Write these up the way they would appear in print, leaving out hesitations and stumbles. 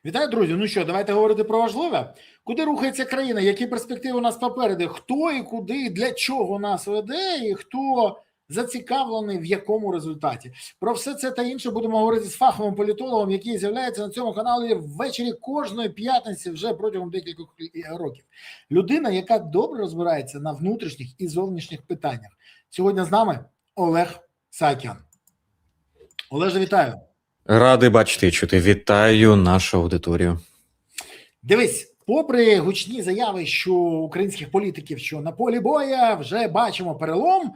Вітаю, друзі. Ну що, давайте говорити про важливе. Куди рухається країна? Які перспективи у нас попереду? Хто і куди, і для чого нас веде, і хто зацікавлений в якому результаті? Про все це та інше будемо говорити з фаховим політологом, який з'являється на цьому каналі ввечері кожної п'ятниці вже протягом декількох років. Людина, яка добре розбирається на внутрішніх і зовнішніх питаннях. Сьогодні з нами Олег Саакян. Олеже, вітаю. Радий бачити і чути. Вітаю нашу аудиторію. Дивись, попри гучні заяви, що українських політиків, що на полі боя вже бачимо перелом,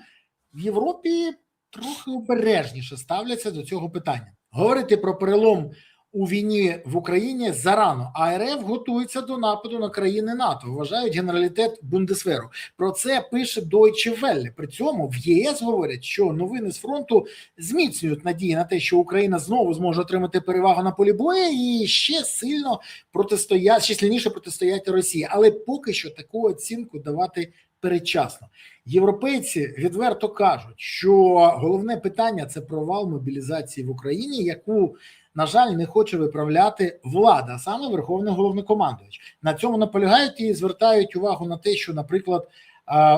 в Європі трохи обережніше ставляться до цього питання. Говорити про перелом у війні в Україні зарано, а РФ готується до нападу на країни НАТО, вважають генералітет Бундесверу. Про це пише Deutsche Welle. При цьому в ЄС говорять, що новини з фронту зміцнюють надії на те, що Україна знову зможе отримати перевагу на полі бою і ще сильніше протистояти Росії. Але поки що таку оцінку давати передчасно. Європейці відверто кажуть, що головне питання – це провал мобілізації в Україні, яку, на жаль, не хоче виправляти влада, а саме Верховний Головнокомандувач. На цьому наполягають і звертають увагу на те, що, наприклад,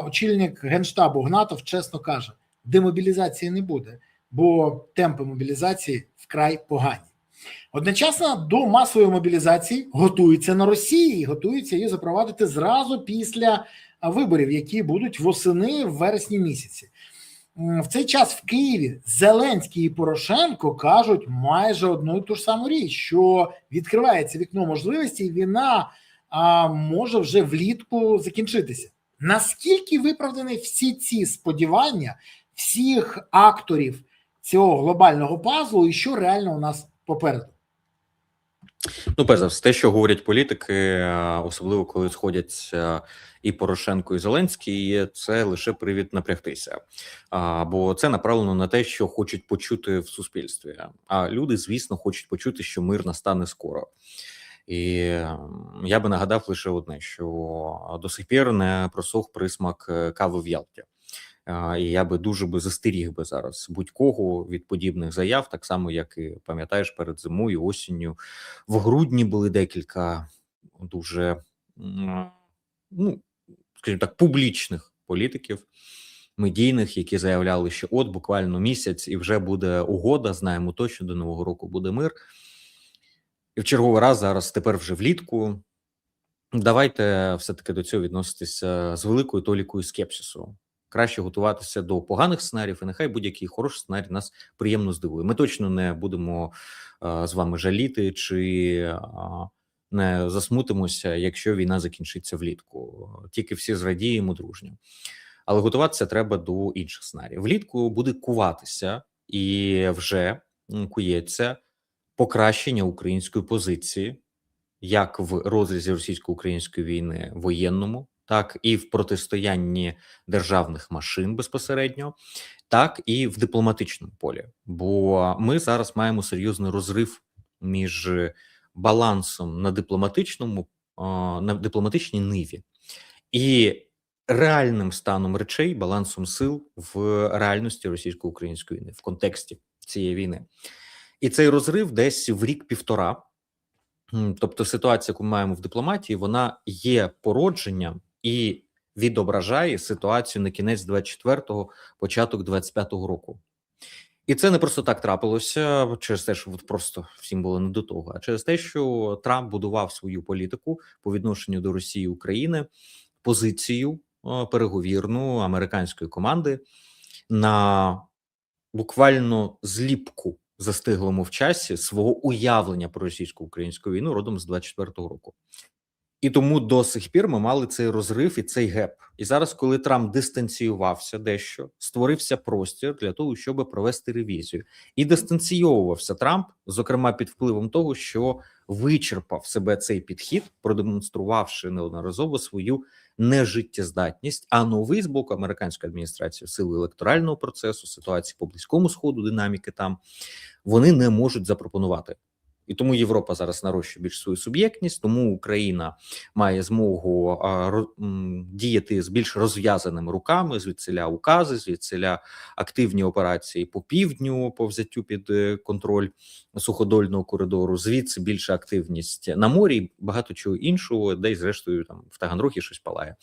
очільник Генштабу Гнатов чесно каже, демобілізації не буде, бо темпи мобілізації вкрай погані. Одночасно до масової мобілізації готуються на Росії, готуються її запровадити зразу після виборів, які будуть восени в вересні місяці. В цей час в Києві Зеленський і Порошенко кажуть майже одну і ту ж саму річ, що відкривається вікно можливості і війна може вже влітку закінчитися. Наскільки виправдані всі ці сподівання всіх акторів цього глобального пазлу і що реально у нас попереду? Ну, перш за все, те, що говорять політики, особливо коли сходяться і Порошенко, і Зеленський, це лише привід напрягтися. Бо це направлено на те, що хочуть почути в суспільстві. А люди, звісно, хочуть почути, що мир настане скоро. І я би нагадав лише одне, що до сих пір не просох присмак кави в Ялті. І я би дуже застеріг би зараз будь-кого від подібних заяв, так само, як і, пам'ятаєш, перед зимою, осінню. В грудні були декілька дуже, скажімо так, публічних політиків, медійних, які заявляли, що от буквально місяць і вже буде угода, знаємо точно, до Нового року буде мир. І в черговий раз зараз, тепер вже влітку, давайте все-таки до цього відноситися з великою толікою скепсису. Краще готуватися до поганих сценаріїв, і нехай будь-який хороший сценарій нас приємно здивує. Ми точно не будемо з вами жаліти чи не засмутимося, якщо війна закінчиться влітку. Тільки всі зрадіємо дружньо. Але готуватися треба до інших сценаріїв. Влітку буде куватися і вже кується покращення української позиції, як в розрізі російсько-української війни воєнному, так і в протистоянні державних машин безпосередньо, так і в дипломатичному полі. Бо ми зараз маємо серйозний розрив між балансом на дипломатичній ниві і реальним станом речей, балансом сил в реальності російсько-української війни, в контексті цієї війни. І цей розрив десь в рік-півтора. Тобто ситуація, яку ми маємо в дипломатії, вона є породженням і відображає ситуацію на кінець 24-го, початок 25-го року. І це не просто так трапилося, через те, що просто всім було не до того, а через те, що Трамп будував свою політику по відношенню до Росії і України, позицію переговірну американської команди на буквально зліпку застиглому в часі свого уявлення про російсько-українську війну родом з 24-го року. І тому до сих пір ми мали цей розрив і цей геп. І зараз, коли Трамп дистанціювався дещо, створився простір для того, щоб провести ревізію. І дистанційовувався Трамп, зокрема під впливом того, що вичерпав себе цей підхід, продемонструвавши неодноразово свою нежиттєздатність, а новий з боку американської адміністрації, в силу електорального процесу, ситуації по Близькому Сходу, динаміки там, вони не можуть запропонувати. І тому Європа зараз нарощує більш свою суб'єктність, тому Україна має змогу діяти з більш розв'язаними руками, звідсиля укази, звідсиля активні операції по півдню, по взяттю під контроль суходольного коридору, звідси більша активність на морі, багато чого іншого, де й зрештою там в Таганрогі щось палає.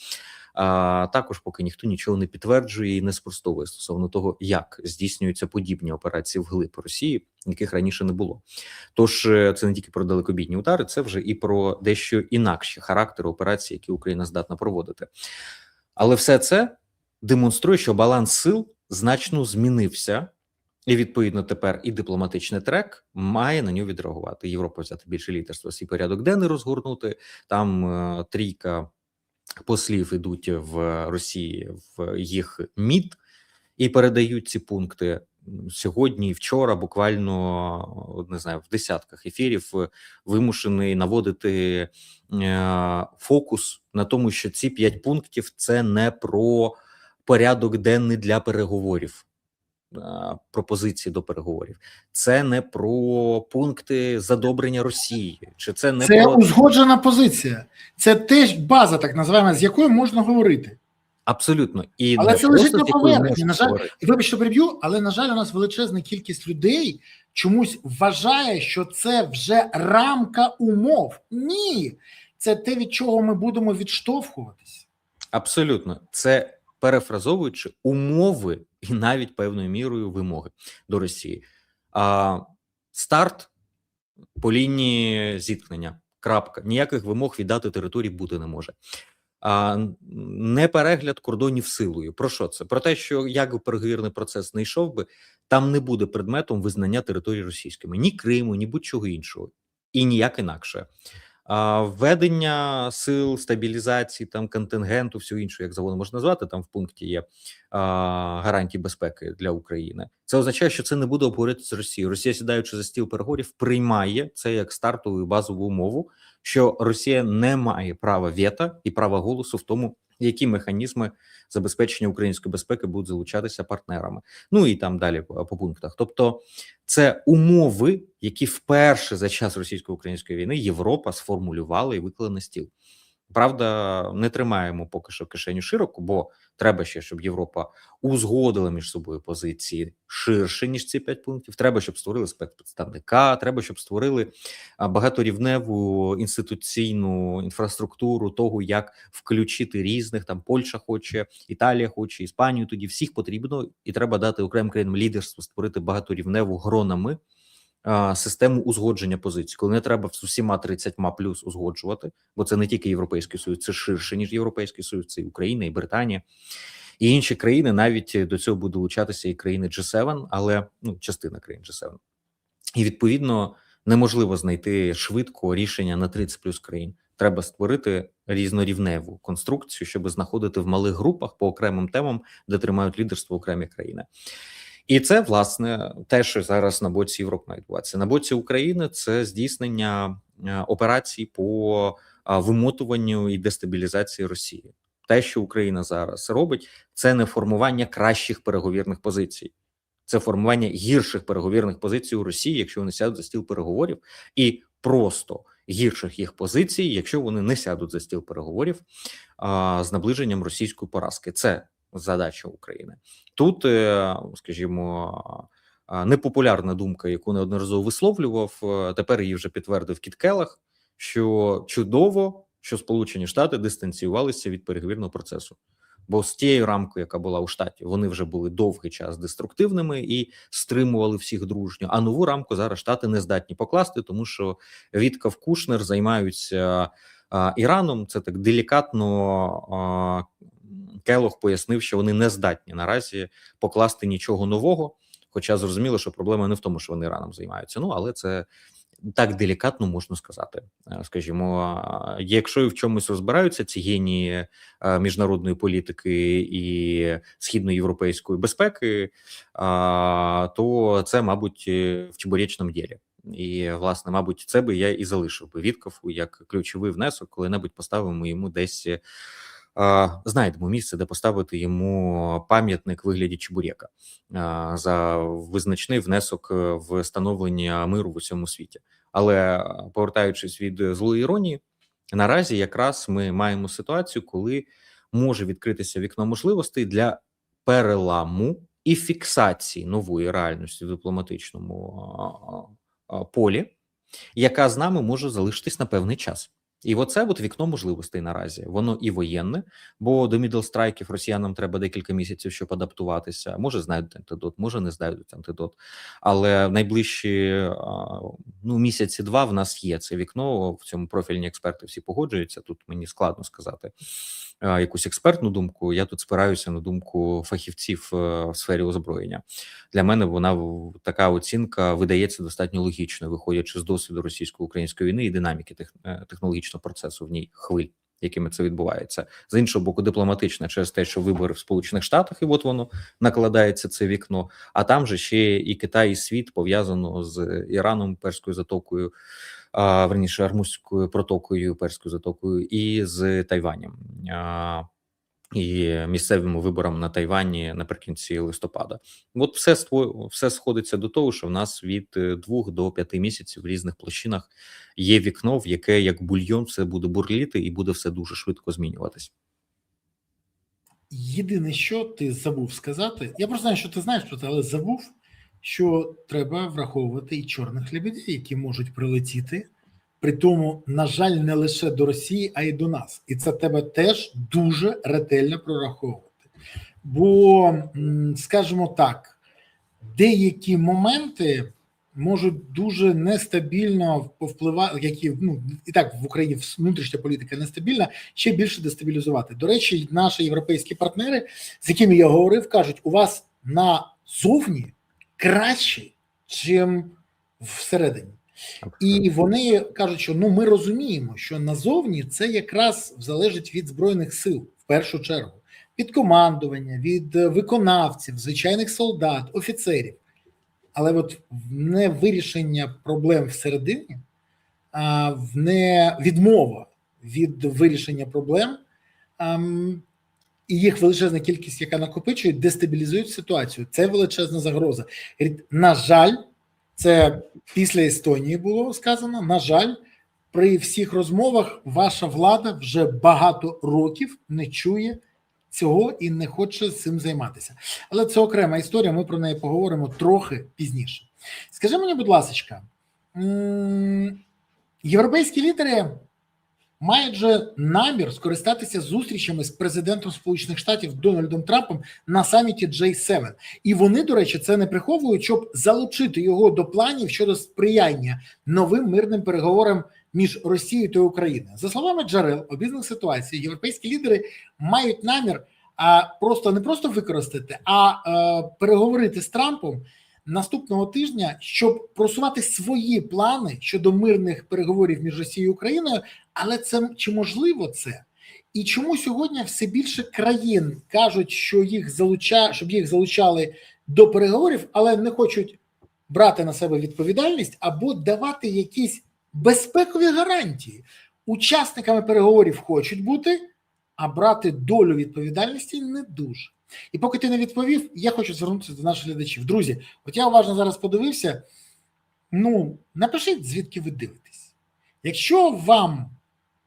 Також поки ніхто нічого не підтверджує і не спростовує стосовно того, як здійснюються подібні операції вглиб Росії, яких раніше не було. Тож це не тільки про далекобійні удари, це вже і про дещо інакші характери операцій, які Україна здатна проводити. Але все це демонструє, що баланс сил значно змінився, і відповідно тепер і дипломатичний трек має на нього відреагувати. Європа взяти більше лідерства, свій порядок денний розгорнути, там трійка послів ідуть в Росії в їх МІД і передають ці пункти. Сьогодні і вчора буквально, не знаю, в десятках ефірів вимушений наводити фокус на тому, що ці 5 пунктів – це не про порядок денний для переговорів, пропозиції до переговорів. Це не про пункти задобрення Росії. Чи це не це про... узгоджена позиція. Це теж база, так називаємо, з якою можна говорити. Абсолютно. І але це лежить на поверхні. поверхні. На жаль, вибачте, переб'ю, але, на жаль, у нас величезна кількість людей чомусь вважає, що це вже рамка умов. Ні, це те, від чого ми будемо відштовхуватись. Абсолютно. Це, перефразовуючи, умови і навіть певною мірою вимоги до Росії. Старт по лінії зіткнення. Крапка. Ніяких вимог віддати території бути не може. Не перегляд кордонів силою. Про що це? Про те, що як би переговірний процес не йшов би, там не буде предметом визнання території російськими. Ні Криму, ні будь-чого іншого. І ніяк інакше. Введення сил, стабілізації, там контингенту, всього іншого, як завгодно можна назвати, там в пункті є гарантії безпеки для України. Це означає, що це не буде обговорити з Росією. Росія, сідаючи за стіл переговорів, приймає це як стартову базову умову, що Росія не має права вето і права голосу в тому, які механізми забезпечення української безпеки будуть залучатися партнерами. Ну і там далі по пунктах. Тобто це умови, які вперше за час російсько-української війни Європа сформулювала і виклала на стіл. Правда, не тримаємо поки що кишеню широко, бо треба ще, щоб Європа узгодила між собою позиції ширше, ніж ці 5 пунктів. Треба, щоб створили спецпредставника, треба, щоб створили багаторівневу інституційну інфраструктуру того, як включити різних, там Польща хоче, Італія хоче, Іспанію, тоді всіх потрібно, і треба дати окремим країнам лідерство, створити багаторівневу гронами систему узгодження позицій, коли не треба з усіма 30 плюс узгоджувати, бо це не тільки Європейський Союз, це ширше, ніж Європейський Союз, це і Україна, і Британія, і інші країни, навіть до цього будуть долучатися і країни G7, але, частина країн G7. І, відповідно, неможливо знайти швидко рішення на 30 плюс країн. Треба створити різнорівневу конструкцію, щоб знаходити в малих групах по окремим темам, де тримають лідерство окремі країни. І це, власне, те, що зараз на боці Європи має відбуватися. На боці України це здійснення операцій по вимотуванню і дестабілізації Росії. Те, що Україна зараз робить, це не формування кращих переговірних позицій. Це формування гірших переговірних позицій у Росії, якщо вони сядуть за стіл переговорів, і просто гірших їх позицій, якщо вони не сядуть за стіл переговорів з наближенням російської поразки. Це задача України. Тут, скажімо, непопулярна думка, яку неодноразово висловлював, тепер її вже підтвердив Кіт Келлог, що чудово, що Сполучені Штати дистанціювалися від переговірного процесу. Бо з тією рамкою, яка була у штаті, вони вже були довгий час деструктивними і стримували всіх дружньо. А нову рамку зараз Штати не здатні покласти, тому що Вітков, Кушнер займаються Іраном. Це так делікатно Келлог пояснив, що вони не здатні наразі покласти нічого нового, хоча зрозуміло, що проблема не в тому, що вони Іраном займаються. Але це так делікатно можна сказати. Скажімо, якщо і в чомусь розбираються ці генії міжнародної політики і східноєвропейської безпеки, то це, мабуть, в чебуречному ділі. І, власне, мабуть, це би я і залишив би Віткову як ключовий внесок, коли-небудь поставимо йому десь знайдемо місце, де поставити йому пам'ятник в вигляді чебурека за визначний внесок в становлення миру в усьому світі. Але повертаючись від злої іронії, наразі якраз ми маємо ситуацію, коли може відкритися вікно можливостей для переламу і фіксації нової реальності в дипломатичному полі, яка з нами може залишитись на певний час. І оце от вікно можливостей наразі. Воно і воєнне, бо до мідлстрайків росіянам треба декілька місяців, щоб адаптуватися. Може знайдуть антидот, може не знайдуть антидот. Але в найближчі місяці-два в нас є це вікно. В цьому профільні експерти всі погоджуються. Тут мені складно сказати якусь експертну думку. Я тут спираюся на думку фахівців в сфері озброєння. Для мене вона така оцінка видається достатньо логічною, виходячи з досвіду російсько-української війни і динаміки технологічного процесу в ній, хвиль, якими це відбувається. З іншого боку, дипломатична через те, що вибори в Сполучених Штатах, і от воно накладається це вікно. А там же ще і Китай, і світ пов'язано з Іраном, Перською затокою, верніше Армузькою протокою, Перською затокою, і з Тайванем. І місцевими виборами на Тайвані наприкінці листопада. От все сходиться до того, що в нас від 2 до 5 місяців в різних площинах є вікно, в яке як бульйон все буде бурліти і буде все дуже швидко змінюватись. Єдине, що ти забув сказати, я просто знаю, що ти знаєш про це, але забув, що треба враховувати і чорних лебедей, які можуть прилетіти, при тому, на жаль, не лише до Росії, а й до нас. І це треба теж дуже ретельно прораховувати. Бо, скажімо так, деякі моменти можуть дуже нестабільно повпливати, які, і так в Україні внутрішня політика нестабільна, ще більше дестабілізувати. До речі, наші європейські партнери, з якими я говорив, кажуть, у вас назовні краще, ніж всередині. І вони кажуть, що ми розуміємо, що назовні це якраз залежить від Збройних сил, в першу чергу, від командування, від виконавців, звичайних солдат, офіцерів. Але от не вирішення проблем всередині, а не відмова від вирішення проблем і їх величезна кількість, яка накопичує, дестабілізують ситуацію. Це величезна загроза. На жаль, це після Естонії було сказано, на жаль, при всіх розмовах ваша влада вже багато років не чує цього і не хоче цим займатися. Але це окрема історія, ми про неї поговоримо трохи пізніше. Скажи мені, будь ласка, європейські лідери мають же намір скористатися зустрічами з президентом Сполучених Штатів Дональдом Трампом на саміті J7. І вони, до речі, це не приховують, щоб залучити його до планів щодо сприяння новим мирним переговорам між Росією та Україною. За словами джерел обізнаних ситуацій, європейські лідери мають намір не просто використати, а переговорити з Трампом наступного тижня, щоб просувати свої плани щодо мирних переговорів між Росією і Україною. Але це чи можливо це? І чому сьогодні все більше країн кажуть, що щоб їх залучали до переговорів, але не хочуть брати на себе відповідальність або давати якісь безпекові гарантії? Учасниками переговорів хочуть бути, а брати долю відповідальності не дуже. І поки ти не відповів, я хочу звернутися до наших глядачів. Друзі, от я уважно зараз подивився, напишіть, звідки ви дивитесь. Якщо вам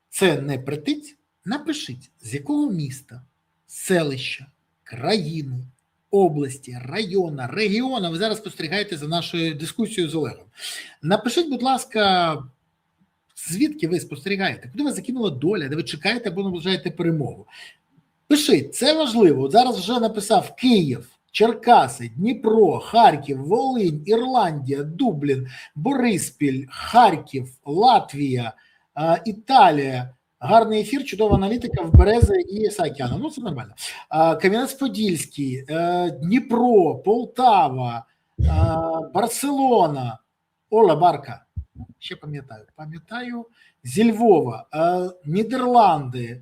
це не претить, напишіть, з якого міста, селища, країни, області, району, регіону ви зараз спостерігаєте за нашою дискусією з Олегом. Напишіть, будь ласка, звідки ви спостерігаєте, куди вас закинула доля, де ви чекаєте або наближаєте перемогу. Пишіть, це важливо. От зараз вже написав Київ, Черкаси, Дніпро, Харків, Волинь, Ірландія, Дублін, Бориспіль, Харків, Латвія, Італія. Гарний ефір, чудова аналітика в Берези і Саакяну. Це нормально. Кам'янець-Подільський, Дніпро, Полтава, Барселона, Ола Барка. Ще пам'ятаю. Зі Львова, Нідерланди,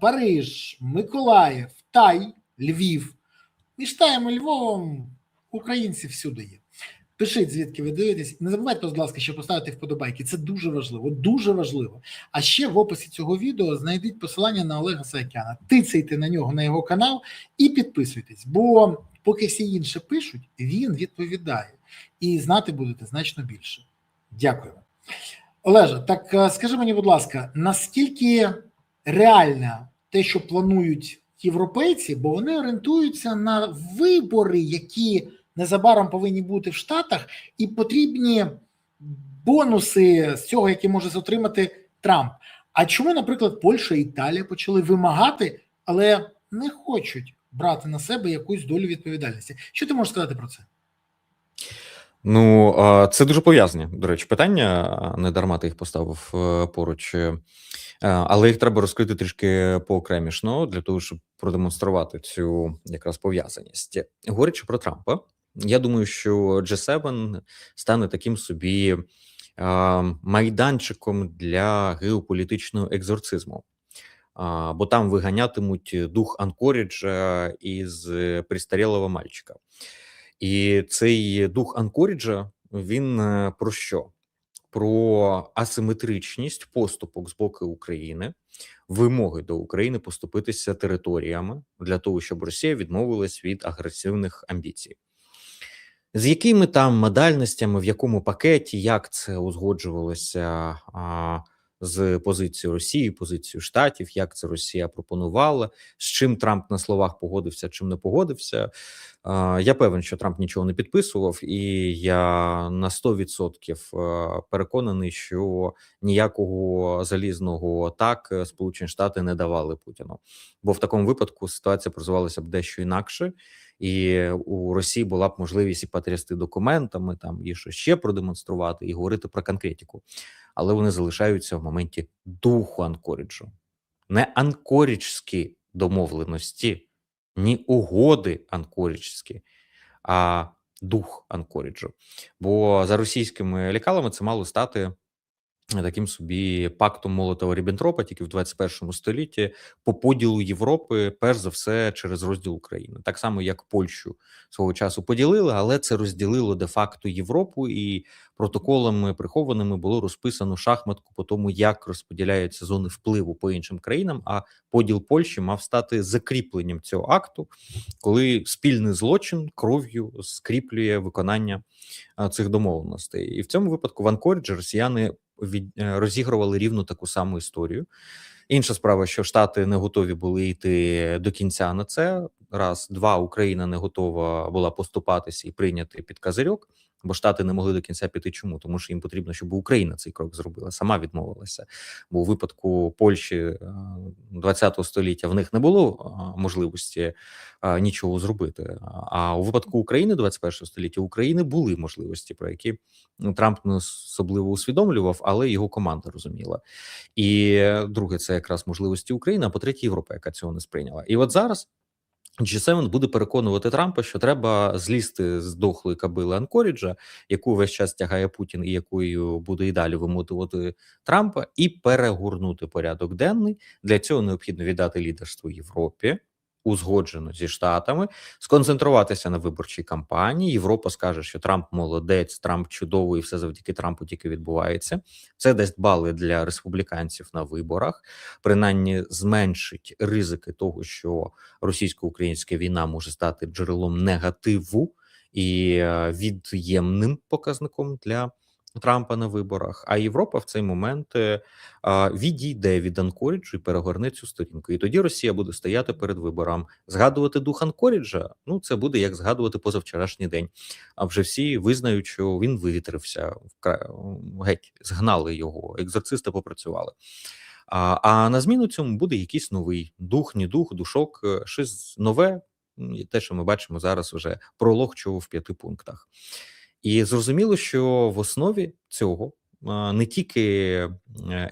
Париж, Миколаїв, Тай, Львів. Між Таєм і Львовом українці всюди є. Пишіть, звідки ви дивитесь. Не забувайте, будь ласка, що поставити вподобайки. Це дуже важливо, дуже важливо. А ще в описі цього відео знайдіть посилання на Олега Саакяна. Тицяйте на нього, на його канал і підписуйтесь. Бо поки всі інші пишуть, він відповідає. І знати будете значно більше. Дякую. Олеже, так скажи мені, будь ласка, наскільки реально те, що планують європейці, бо вони орієнтуються на вибори, які незабаром повинні бути в Штатах, і потрібні бонуси з цього, які може отримати Трамп. А чому, наприклад, Польща і Італія почали вимагати, але не хочуть брати на себе якусь долю відповідальності? Що ти можеш сказати про це? Ну, це дуже пов'язані, до речі, питання. Не дарма ти їх поставив поруч. Але їх треба розкрити трішки поокремішно для того, щоб продемонструвати цю якраз пов'язаність. Говорячи про Трампа, я думаю, що G7 стане таким собі майданчиком для геополітичного екзорцизму. Бо там виганятимуть дух Анкоріджа із престарілого мальчика. І цей дух Анкоріджа, він про що? Про асиметричність поступок з боку України, вимоги до України поступитися територіями для того, щоб Росія відмовилась від агресивних амбіцій. З якими там модальностями, в якому пакеті, як це узгоджувалося з позицією Росії, позицією Штатів, як це Росія пропонувала, з чим Трамп на словах погодився, чим не погодився. Я певен, що Трамп нічого не підписував, і я на 100% переконаний, що ніякого залізного так Сполучені Штати не давали Путіну. Бо в такому випадку ситуація розвивалася б дещо інакше, і у Росії була б можливість і потрясти документами, там і що ще продемонструвати, і говорити про конкретику. Але вони залишаються в моменті духу Анкоріджу. Не анкоріджські домовленості, ні угоди анкоріджські, а дух Анкоріджу. Бо за російськими лікалами це мало стати таким собі пактом Молотова-Ріббентропа тільки в 21 столітті по поділу Європи, перш за все, через розділ України. Так само, як Польщу свого часу поділили, але це розділило де-факто Європу, і протоколами прихованими було розписано шахматку по тому, як розподіляються зони впливу по іншим країнам, а поділ Польщі мав стати закріпленням цього акту, коли спільний злочин кров'ю скріплює виконання цих домовленостей. І в цьому випадку в Анкоріджі росіяни розігрували рівно таку саму історію. Інша справа, що Штати не готові були йти до кінця на це. Раз, два, Україна не готова була поступатися і прийняти під козирьок, бо Штати не могли до кінця піти. Чому? Тому що їм потрібно, щоб Україна цей крок зробила, сама відмовилася. Бо у випадку Польщі 20-го століття в них не було можливості нічого зробити. А у випадку України 21-го століття України були можливості, про які Трамп не особливо усвідомлював, але його команда розуміла. І друге, це якраз можливості України, а по-третє, Європа, яка цього не сприйняла. І от зараз G7 буде переконувати Трампа, що треба злізти з дохлої кобили Анкоріджа, яку весь час тягає Путін і якою буде і далі вимотувати Трампа, і перегорнути порядок денний. Для цього необхідно віддати лідерство Європі, узгоджено зі Штатами, сконцентруватися на виборчій кампанії. Європа скаже, що Трамп молодець, Трамп чудовий, і все завдяки Трампу тільки відбувається. Це дасть бали для республіканців на виборах, принаймні зменшить ризики того, що російсько-українська війна може стати джерелом негативу і від'ємним показником для Трампа на виборах, а Європа в цей момент відійде від Анкоріджу і перегорне цю сторінку. І тоді Росія буде стояти перед вибором. Згадувати дух Анкоріджа, ну це буде як згадувати позавчорашній день. А вже всі визнають, що він вивітрився, геть, згнали його, екзорцисти попрацювали. А на зміну цьому буде якийсь новий дух, не дух, душок, щось нове, те, що ми бачимо зараз вже пролог чого в 5 пунктах. І зрозуміло, що в основі цього не тільки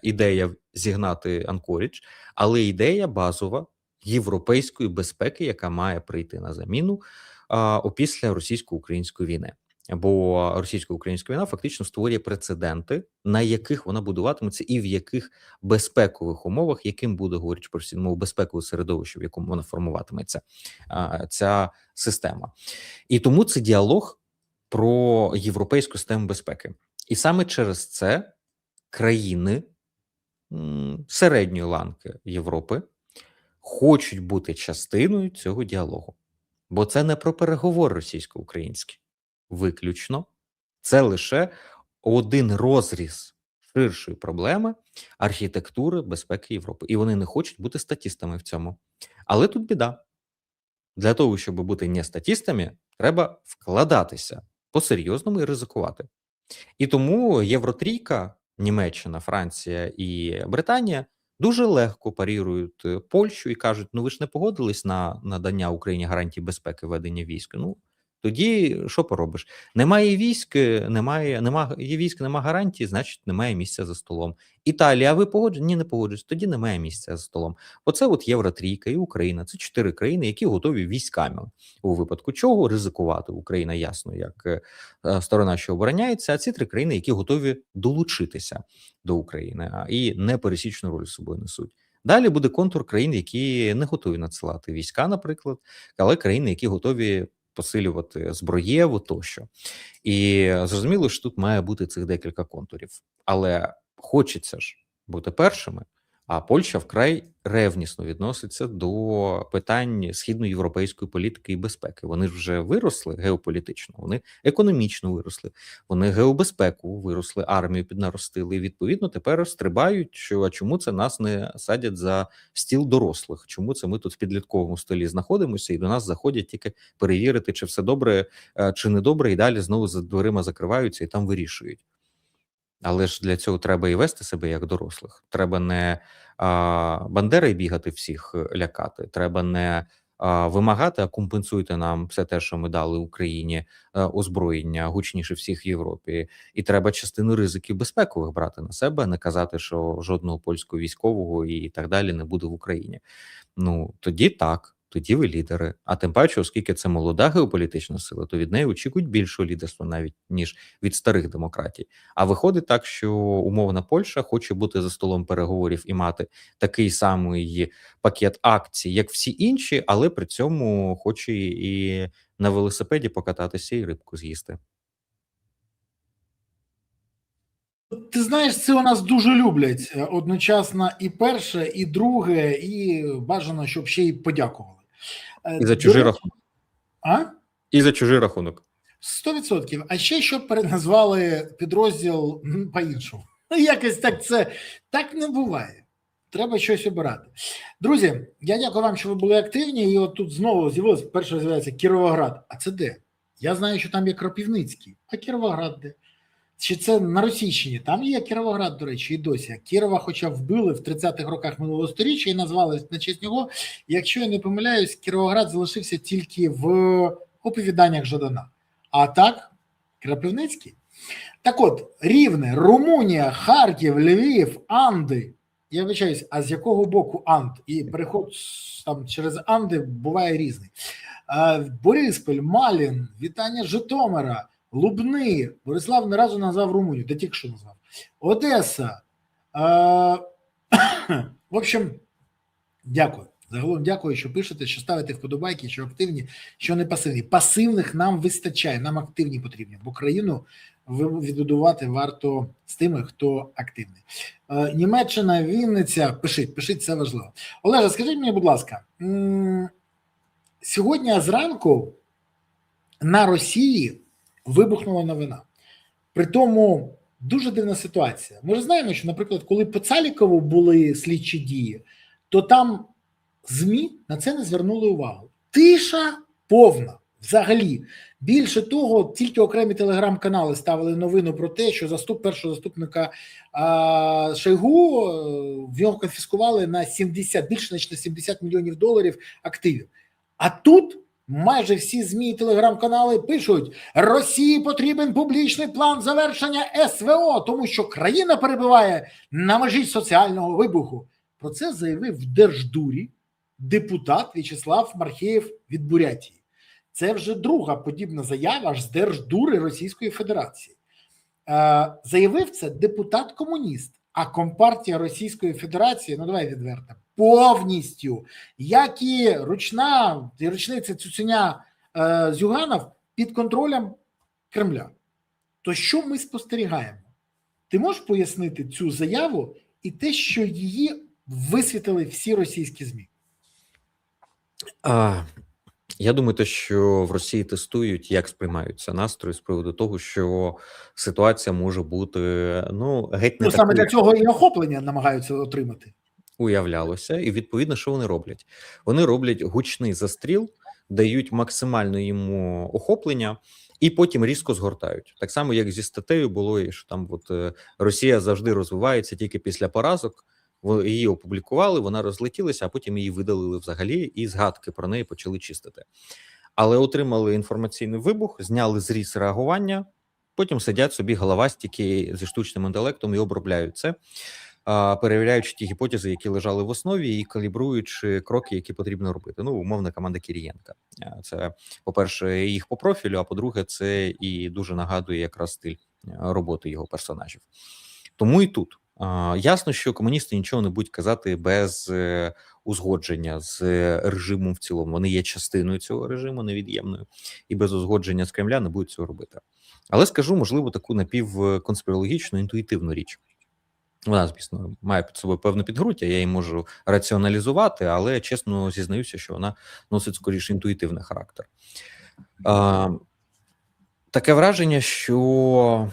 ідея зігнати Анкорідж, але ідея базова європейської безпеки, яка має прийти на заміну опісля російсько-української війни. Бо російсько-українська війна фактично створює прецеденти, на яких вона будуватиметься і в яких безпекових умовах, яким буде, говорячи про всі мову, безпекове середовище, в якому вона формуватиметься, ця система. І тому це діалог про європейську систему безпеки. І саме через це країни середньої ланки Європи хочуть бути частиною цього діалогу. Бо це не про переговори російсько-українські. Виключно. Це лише один розріз ширшої проблеми архітектури безпеки Європи. І вони не хочуть бути статістами в цьому. Але тут біда. Для того, щоб бути не статістами, треба вкладатися по-серйозному і ризикувати. І тому Євротрійка, Німеччина, Франція і Британія дуже легко парірують Польщу і кажуть: ну ви ж не погодились на надання Україні гарантій безпеки ведення військ. Ну тоді що поробиш? Немає військ, нема гарантій, значить немає місця за столом. Італія, а ви погоджуєте? Ні, не погоджуюсь. Тоді немає місця за столом. Оце от Євротрійка і Україна. Це 4 країни, які готові військами у випадку чого ризикувати. Україна, ясно, як сторона, що обороняється, а ці 3 країни, які готові долучитися до України і непересічну роль з собою несуть. Далі буде контур країн, які не готові надсилати війська, наприклад, але країни, які готові посилювати зброєву тощо. І зрозуміло, що тут має бути цих декілька контурів. Але хочеться ж бути першими, а Польща вкрай ревнісно відноситься до питань східноєвропейської політики і безпеки. Вони ж вже виросли геополітично, вони економічно виросли, вони геобезпеку виросли, армію піднаростили. І відповідно тепер стрибають, що а чому це нас не садять за стіл дорослих? Чому це ми тут в підлітковому столі знаходимося і до нас заходять тільки перевірити, чи все добре, чи не добре, і далі знову за дверима закриваються і там вирішують. Але ж для цього треба і вести себе як дорослих. Треба не бандери бігати всіх лякати. Треба не вимагати, а компенсуйте нам все те, що ми дали Україні, озброєння гучніше всіх в Європі. І треба частину ризиків безпекових брати на себе, не казати, що жодного польського військового і так далі не буде в Україні. Ну, тоді так. Тоді ви лідери. А тим паче, оскільки це молода геополітична сила, то від неї очікують більшого лідерства навіть, ніж від старих демократій. А виходить так, що умовна Польща хоче бути за столом переговорів і мати такий самий пакет акцій, як всі інші, але при цьому хоче і на велосипеді покататися, і рибку з'їсти. Ти знаєш, це у нас дуже люблять одночасно і перше, і друге, і бажано, щоб ще й подякували. І за чужий рахунок. А? І за чужий рахунок. 100%. А ще щоб переназвали підрозділ по-іншому. Якось так це так не буває. Треба щось обирати. Друзі, я дякую вам, що ви були активні. І от тут знову перше з'являється Кіровоград. А це де? Я знаю, що там є Кропивницький. А Кіровоград де? Чи це на Російщині? Там є Кіровоград, до речі, і досі. Кірова хоча вбили в 30-х роках минулого сторіччя і назвали на честь нього. Якщо я не помиляюсь, Кіровоград залишився тільки в оповіданнях Жадана. А так, Кропивницький. Так от, Рівне, Румунія, Харків, Львів, Анди. Я вибачаюсь, а з якого боку Анд? І переход там через Анди буває різний. Бориспіль, Малін, вітання Житомира, Лубни. Борислав не разу назвав Румунію, де тільки що назвав. Одеса. В общем, дякую. Загалом дякую, що пишете, що ставите вподобайки, що активні, що не пасивні. Пасивних нам вистачає, нам активні потрібні, бо країну відбудувати варто з тими, хто активний. Німеччина, Вінниця, пишіть, це важливо. Олеже, скажіть мені, будь ласка, сьогодні зранку на Росії вибухнула новина. Притому дуже дивна ситуація. Ми ж знаємо, що, наприклад, коли по Цалікову були слідчі дії, то там ЗМІ на це не звернули увагу. Тиша повна. Взагалі. Більше того, тільки окремі телеграм-канали ставили новину про те, що першого заступника Шойгу, в нього конфіскували на 70, більше ніж на 70 мільйонів доларів активів. А тут майже всі ЗМІ і телеграм-канали пишуть: Росії потрібен публічний план завершення СВО, тому що країна перебуває на межі соціального вибуху. Про це заявив в Держдурі депутат В'ячеслав Мархеєв від Бурятії. Це вже друга подібна заява аж з Держдури Російської Федерації. Заявив це депутат-комуніст, а Компартія Російської Федерації, ну давай відверто, повністю, як і ручниця Цуценя Зюганов, під контролем Кремля. То що ми спостерігаємо? Ти можеш пояснити цю заяву і те, що її висвітлили всі російські ЗМІ? Я думаю, що в Росії тестують, як сприймаються настрої з приводу того, що ситуація може бути геть не Саме такою, для цього і охоплення намагаються отримати. уявлялося, і відповідно, що вони роблять? Вони роблять гучний застріл, дають максимально йому охоплення, і потім різко згортають. Так само, як зі статтею було, і що там Росія завжди розвивається тільки після поразок. Її опублікували, вона розлетілася, а потім її видалили взагалі, і згадки про неї почали чистити. Але отримали інформаційний вибух, зняли зріз реагування, потім сидять собі головастики зі штучним інтелектом і обробляють це, перевіряючи ті гіпотези, які лежали в основі, і калібруючи кроки, які потрібно робити. Умовна команда Кірієнка. Це, по-перше, їх по профілю, а по-друге, це і дуже нагадує якраз стиль роботи його персонажів. Тому і тут. Ясно, що комуністи нічого не будуть казати без узгодження з режимом в цілому. Вони є частиною цього режиму, невід'ємною, і без узгодження з Кремля не будуть цього робити. Але скажу, можливо, таку напівконспірологічну, інтуїтивну річ. Вона, звісно, має під собою певне підґрунтя, я її можу раціоналізувати, але чесно зізнаюся, що вона носить скоріше інтуїтивний характер. Таке враження, що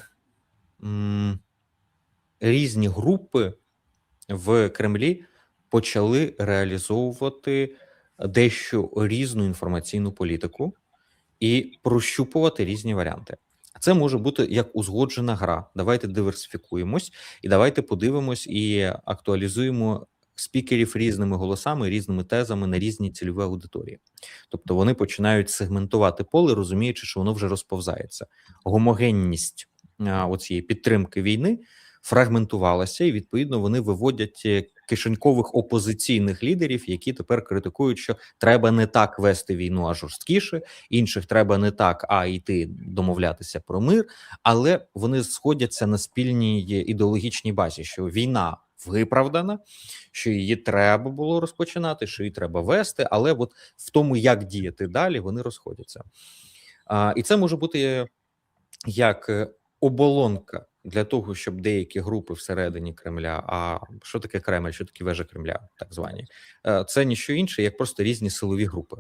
різні групи в Кремлі почали реалізовувати дещо різну інформаційну політику і прощупувати різні варіанти. Це може бути як узгоджена гра. Давайте диверсифікуємось і давайте подивимось і актуалізуємо спікерів різними голосами, різними тезами на різні цільові аудиторії. Тобто вони починають сегментувати поле, розуміючи, що воно вже розповзається. Гомогенність оцієї підтримки війни фрагментувалася, і відповідно вони виводять кишенькових опозиційних лідерів, які тепер критикують, що треба не так вести війну, а жорсткіше, інших треба не так, а йти домовлятися про мир, але вони сходяться на спільній ідеологічній базі, що війна виправдана, що її треба було розпочинати, що її треба вести, але в тому, як діяти далі, вони розходяться. І це може бути як оболонка для того, щоб деякі групи всередині Кремля, а що таке Кремль, що таке вежа Кремля, так звані, це ніщо інше, як просто різні силові групи,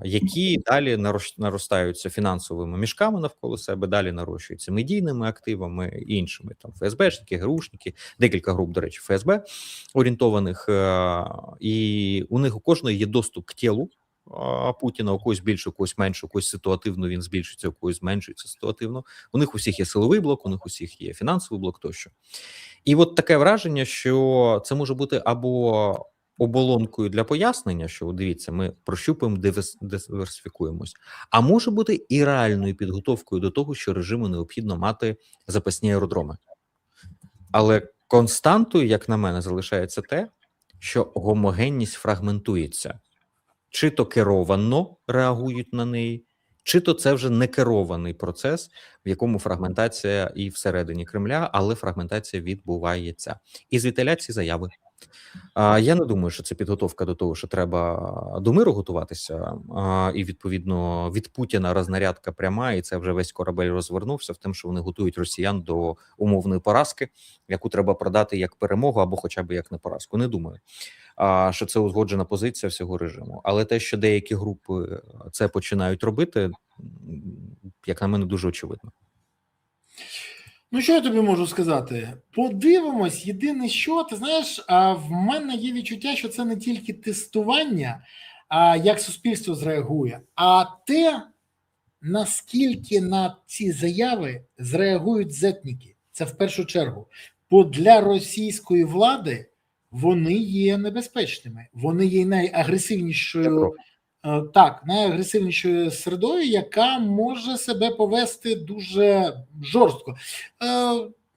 які далі наростаються фінансовими мішками навколо себе, далі нарощуються медійними активами і іншими, там ФСБшники, ГРУшники, декілька груп, до речі, ФСБ орієнтованих, і у них у кожної є доступ к тілу Путіна, у когось більше, у когось менше, у когось ситуативно він збільшується, у когось зменшується ситуативно. У них усіх є силовий блок, у них усіх є фінансовий блок тощо. І таке враження, що це може бути або оболонкою для пояснення, що дивіться, ми прощупуємо, диверсифікуємось, а може бути і реальною підготовкою до того, що режиму необхідно мати запасні аеродроми. Але константою, як на мене, залишається те, що гомогенність фрагментується. Чи то керовано реагують на неї, чи то це вже не керований процес, в якому фрагментація і всередині Кремля, але фрагментація відбувається. І звідтіля ці заяви. Я не думаю, що це підготовка до того, що треба до миру готуватися, і відповідно від Путіна рознарядка пряма, і це вже весь корабель розвернувся в тому, що вони готують росіян до умовної поразки, яку треба продати як перемогу або хоча б як не поразку. Не думаю, що це узгоджена позиція всього режиму. Але те, що деякі групи це починають робити, як на мене, дуже очевидно. Ну, що я тобі можу сказати? Подивимось, єдине що, ти знаєш, в мене є відчуття, що це не тільки тестування, як суспільство зреагує, а те, наскільки на ці заяви зреагують зетніки. Це в першу чергу. Бо для російської влади вони є небезпечними. Вони є найагресивнішою, найагресивнішою середою, яка може себе повести дуже жорстко.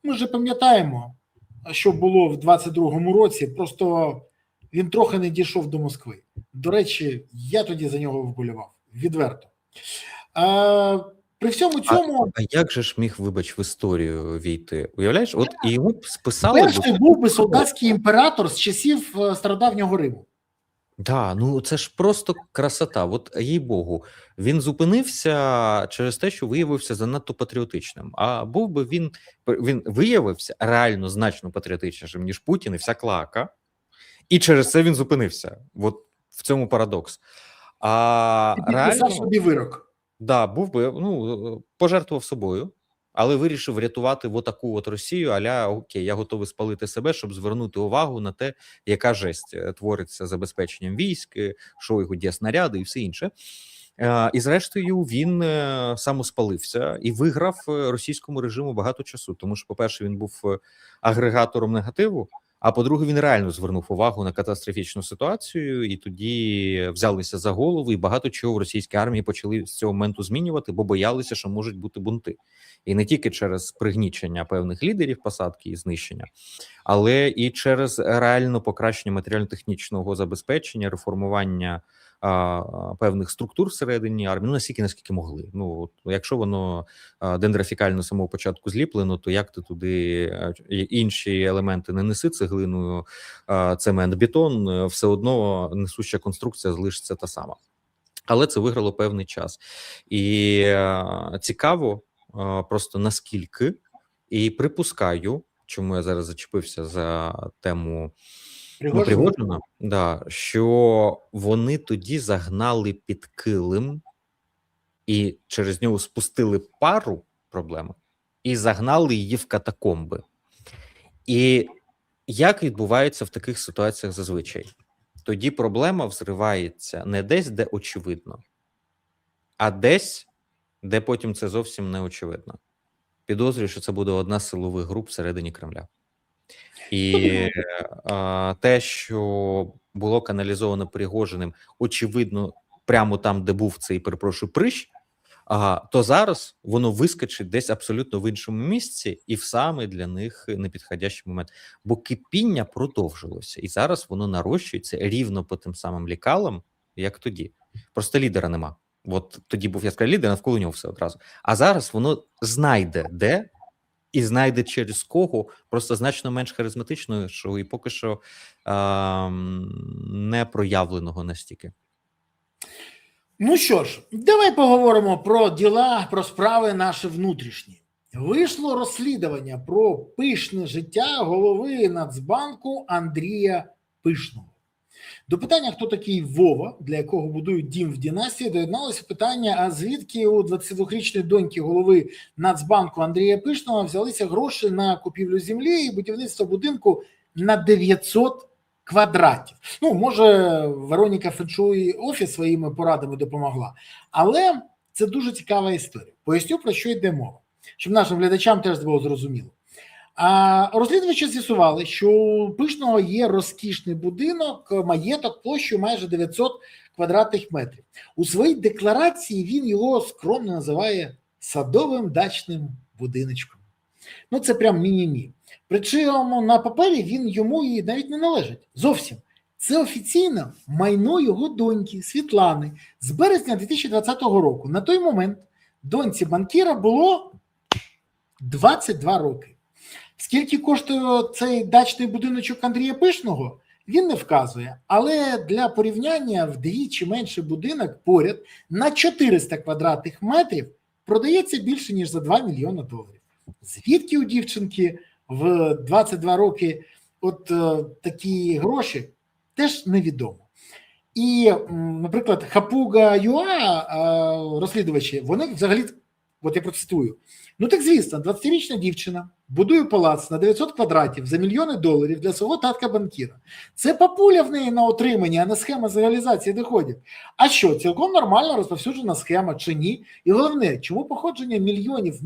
Ми вже пам'ятаємо, що було в 22-му році, просто він трохи не дійшов до Москви. До речі, я тоді за нього вболівав, відверто. При всьому цьому... А як же ж міг, вибач, в історію війти? Уявляєш? І йому списали... Перший був би солдатський імператор з часів стародавнього Риму. Да, ну це ж просто красота. От їй Богу, він зупинився через те, що виявився занадто патріотичним. А був би він виявився реально значно патріотичнішим, ніж Путін і вся клака, і через це він зупинився. От в цьому парадокс. А І підписав реально, собі вирок. да, був би, ну, пожертвував собою, але вирішив рятувати отаку от Росію, аля окей, я готовий спалити себе, щоб звернути увагу на те, яка жесть твориться забезпеченням військ, що його дє снаряди і все інше. І зрештою він самоспалився і виграв російському режиму багато часу, тому що, по-перше, він був агрегатором негативу, а по-друге, він реально звернув увагу на катастрофічну ситуацію, і тоді взялися за голову, і багато чого в російській армії почали з цього моменту змінювати, бо боялися, що можуть бути бунти. І не тільки через пригнічення певних лідерів посадки і знищення, але і через реально покращення матеріально-технічного забезпечення, реформування певних структур всередині армії, ну наскільки могли. Ну от, якщо воно дендрофікально з самого початку зліплено, то як ти туди інші елементи не неси цеглиною, цемент, бетон, все одно несуща конструкція залишиться та сама. Але це виграло певний час. І цікаво просто наскільки, і припускаю, чому я зараз зачепився за тему Пригожина, да, що вони тоді загнали під килим і через нього спустили пару проблем і загнали її в катакомби. І як відбувається в таких ситуаціях зазвичай? Тоді проблема взривається не десь, де очевидно, а десь, де потім це зовсім не очевидно. Підозрюю, що це буде одна з силових груп всередині Кремля. І те, що було каналізовано Пригожиним, очевидно, прямо там, де був цей, перепрошую, прищ, то зараз воно вискочить десь абсолютно в іншому місці і в саме для них непідходящий момент. Бо кипіння продовжилося, і зараз воно нарощується рівно по тим самим лікалам, як тоді. Просто лідера нема. От тоді був яскравий лідер, навколо нього все одразу. А зараз воно знайде де, і знайде через кого, просто значно менш харизматичною, що і поки що не проявленого настільки. Ну що ж, давай поговоримо про діла, про справи наші внутрішні. Вийшло розслідування про пишне життя голови Нацбанку Андрія Пишного. До питання, хто такий Вова, для якого будують дім в династії, доєдналося питання, а звідки у 22-річної доньки голови Нацбанку Андрія Пишного взялися гроші на купівлю землі і будівництво будинку на 900 квадратів. Ну, може, Вероніка Феншуй офіс своїми порадами допомогла, але це дуже цікава історія. Поясню, про що йде мова, щоб нашим глядачам теж було зрозуміло. А розслідувачі з'ясували, що у Пишного є розкішний будинок, маєток площею майже 900 квадратних метрів. У своїй декларації він його скромно називає садовим дачним будиночком. Ну, це прям міні-мі. Причому на папері він йому і навіть не належить. Зовсім. Це офіційно майно його доньки Світлани з березня 2020 року. На той момент доньці банкіра було 22 роки. Скільки коштує цей дачний будиночок Андрія Пишного, він не вказує. Але для порівняння вдвічі менший будинок поряд на 400 квадратних метрів продається більше, ніж за 2 мільйони доларів. Звідки у дівчинки в 22 роки от такі гроші, теж невідомо. І, наприклад, Хапуга.ua розслідувачі, вони взагалі, от я процитую, ну так звісно, 20-річна дівчина будує палац на 900 квадратів за мільйони доларів для свого татка-банкіра. Це папуля в неї на отриманні, а не схема з реалізації доходів. А що, цілком нормально розповсюджена схема чи ні? І головне, чому походження мільйонів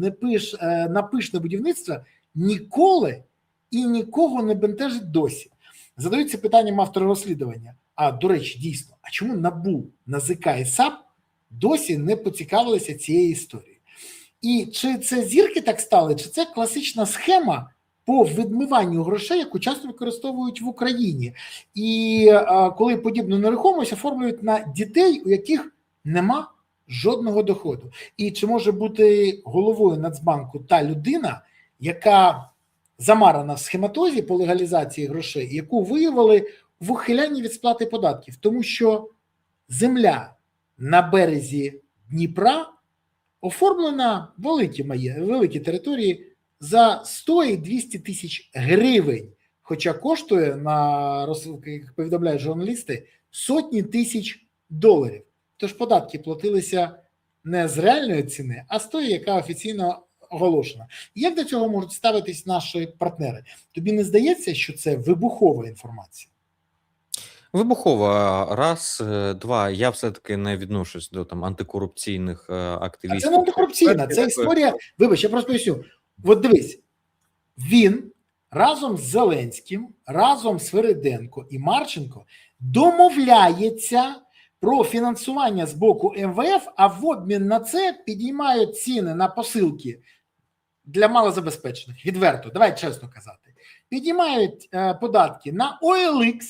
на пишне будівництво ніколи і нікого не бентежить досі? Задаються питанням автора розслідування. А, до речі, дійсно, а чому НАБУ, НАЗК і САП досі не поцікавилися цією історією? І чи це зірки так стали, чи це класична схема по відмиванню грошей, яку часто використовують в Україні? І коли подібну нерухомість оформлюють на дітей, у яких нема жодного доходу. І чи може бути головою Нацбанку та людина, яка замарана в схематозі по легалізації грошей, яку виявили в ухилянні від сплати податків, тому що земля на березі Дніпра оформлена великі території за 100 і 200 тисяч гривень, хоча коштує, як повідомляють журналісти, сотні тисяч доларів. Тож податки платилися не з реальної ціни, а з тої, яка офіційно оголошена. Як до цього можуть ставитись наші партнери? Тобі не здається, що це вибухова інформація? Вибухова, раз, два. Я все-таки не відношусь до там антикорупційних А активістів. це не антикорупційна, це історія. Вибач, я просто поясню. От дивись, він разом з Зеленським, разом з Свериденко і Марченко домовляється про фінансування з боку МВФ, а в обмін на це підіймають ціни на посилки для малозабезпечених. Відверто, давай чесно казати. Підіймають податки на OLX,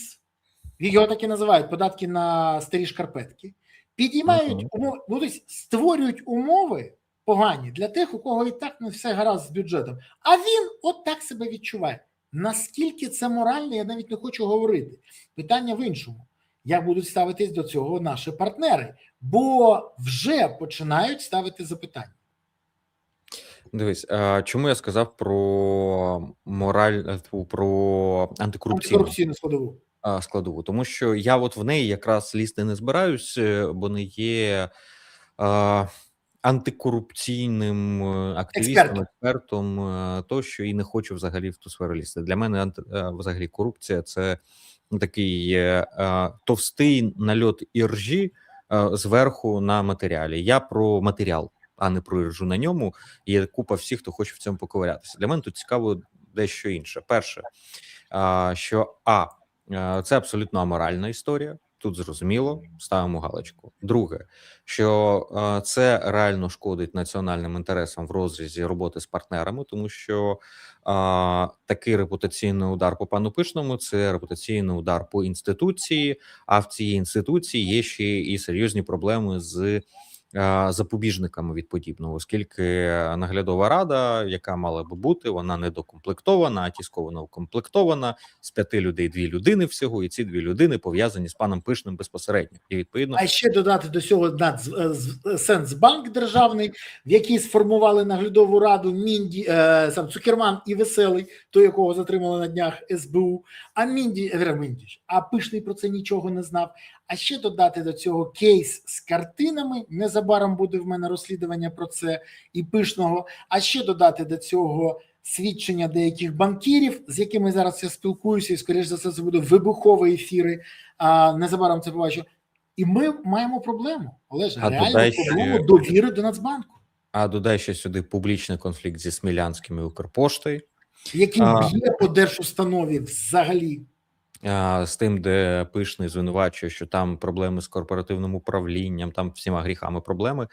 його так і називають, податки на старі шкарпетки, підіймають умови, тобто створюють умови погані для тих, у кого і так не все гаразд з бюджетом. А він от так себе відчуває. Наскільки це морально, я навіть не хочу говорити. Питання в іншому. Як будуть ставитись до цього наші партнери? Бо вже починають ставити запитання. Дивись, чому я сказав про про антикорупційну складову? Тому що я от в неї якраз лізти не збираюсь, бо не є антикорупційним активістом, експертом тощо, і не хочу взагалі в ту сферу лізти. Для мене взагалі корупція – це такий товстий нальот іржі зверху на матеріалі. Я про матеріал, а не про іржу на ньому. Є купа всіх, хто хоче в цьому поковирятися. Для мене тут цікаво дещо інше. Перше, що це абсолютно аморальна історія. Тут зрозуміло, ставимо галочку. Друге, що це реально шкодить національним інтересам в розрізі роботи з партнерами, тому що такий репутаційний удар по пану Пишному – це репутаційний удар по інституції, а в цій інституції є ще і серйозні проблеми з запобіжниками від подібного, оскільки наглядова рада, яка мала би бути, вона недокомплектована, а тісковано укомплектована, з 5 людей 2 людини всього, і ці 2 людини пов'язані з паном Пишним безпосередньо. І відповідно, а ще додати до цього Сенсбанк державний, в який сформували наглядову раду сам Цукерман і Веселий, той, якого затримали на днях СБУ, а Пишний про це нічого не знав. А ще додати до цього кейс з картинами, незабаром буде в мене розслідування про це, і Пишного, а ще додати до цього свідчення деяких банкірів, з якими зараз я спілкуюся, і, скоріш за все, це будуть вибухові ефіри, незабаром це побачу. І ми маємо проблему, Олеже, реальну проблему довіри до Нацбанку. А додай ще сюди публічний конфлікт зі Смілянським і Укрпоштою, який б'є по держустанові взагалі. З тим, де Пишний звинувачує, що там проблеми з корпоративним управлінням, там всіма гріхами проблеми,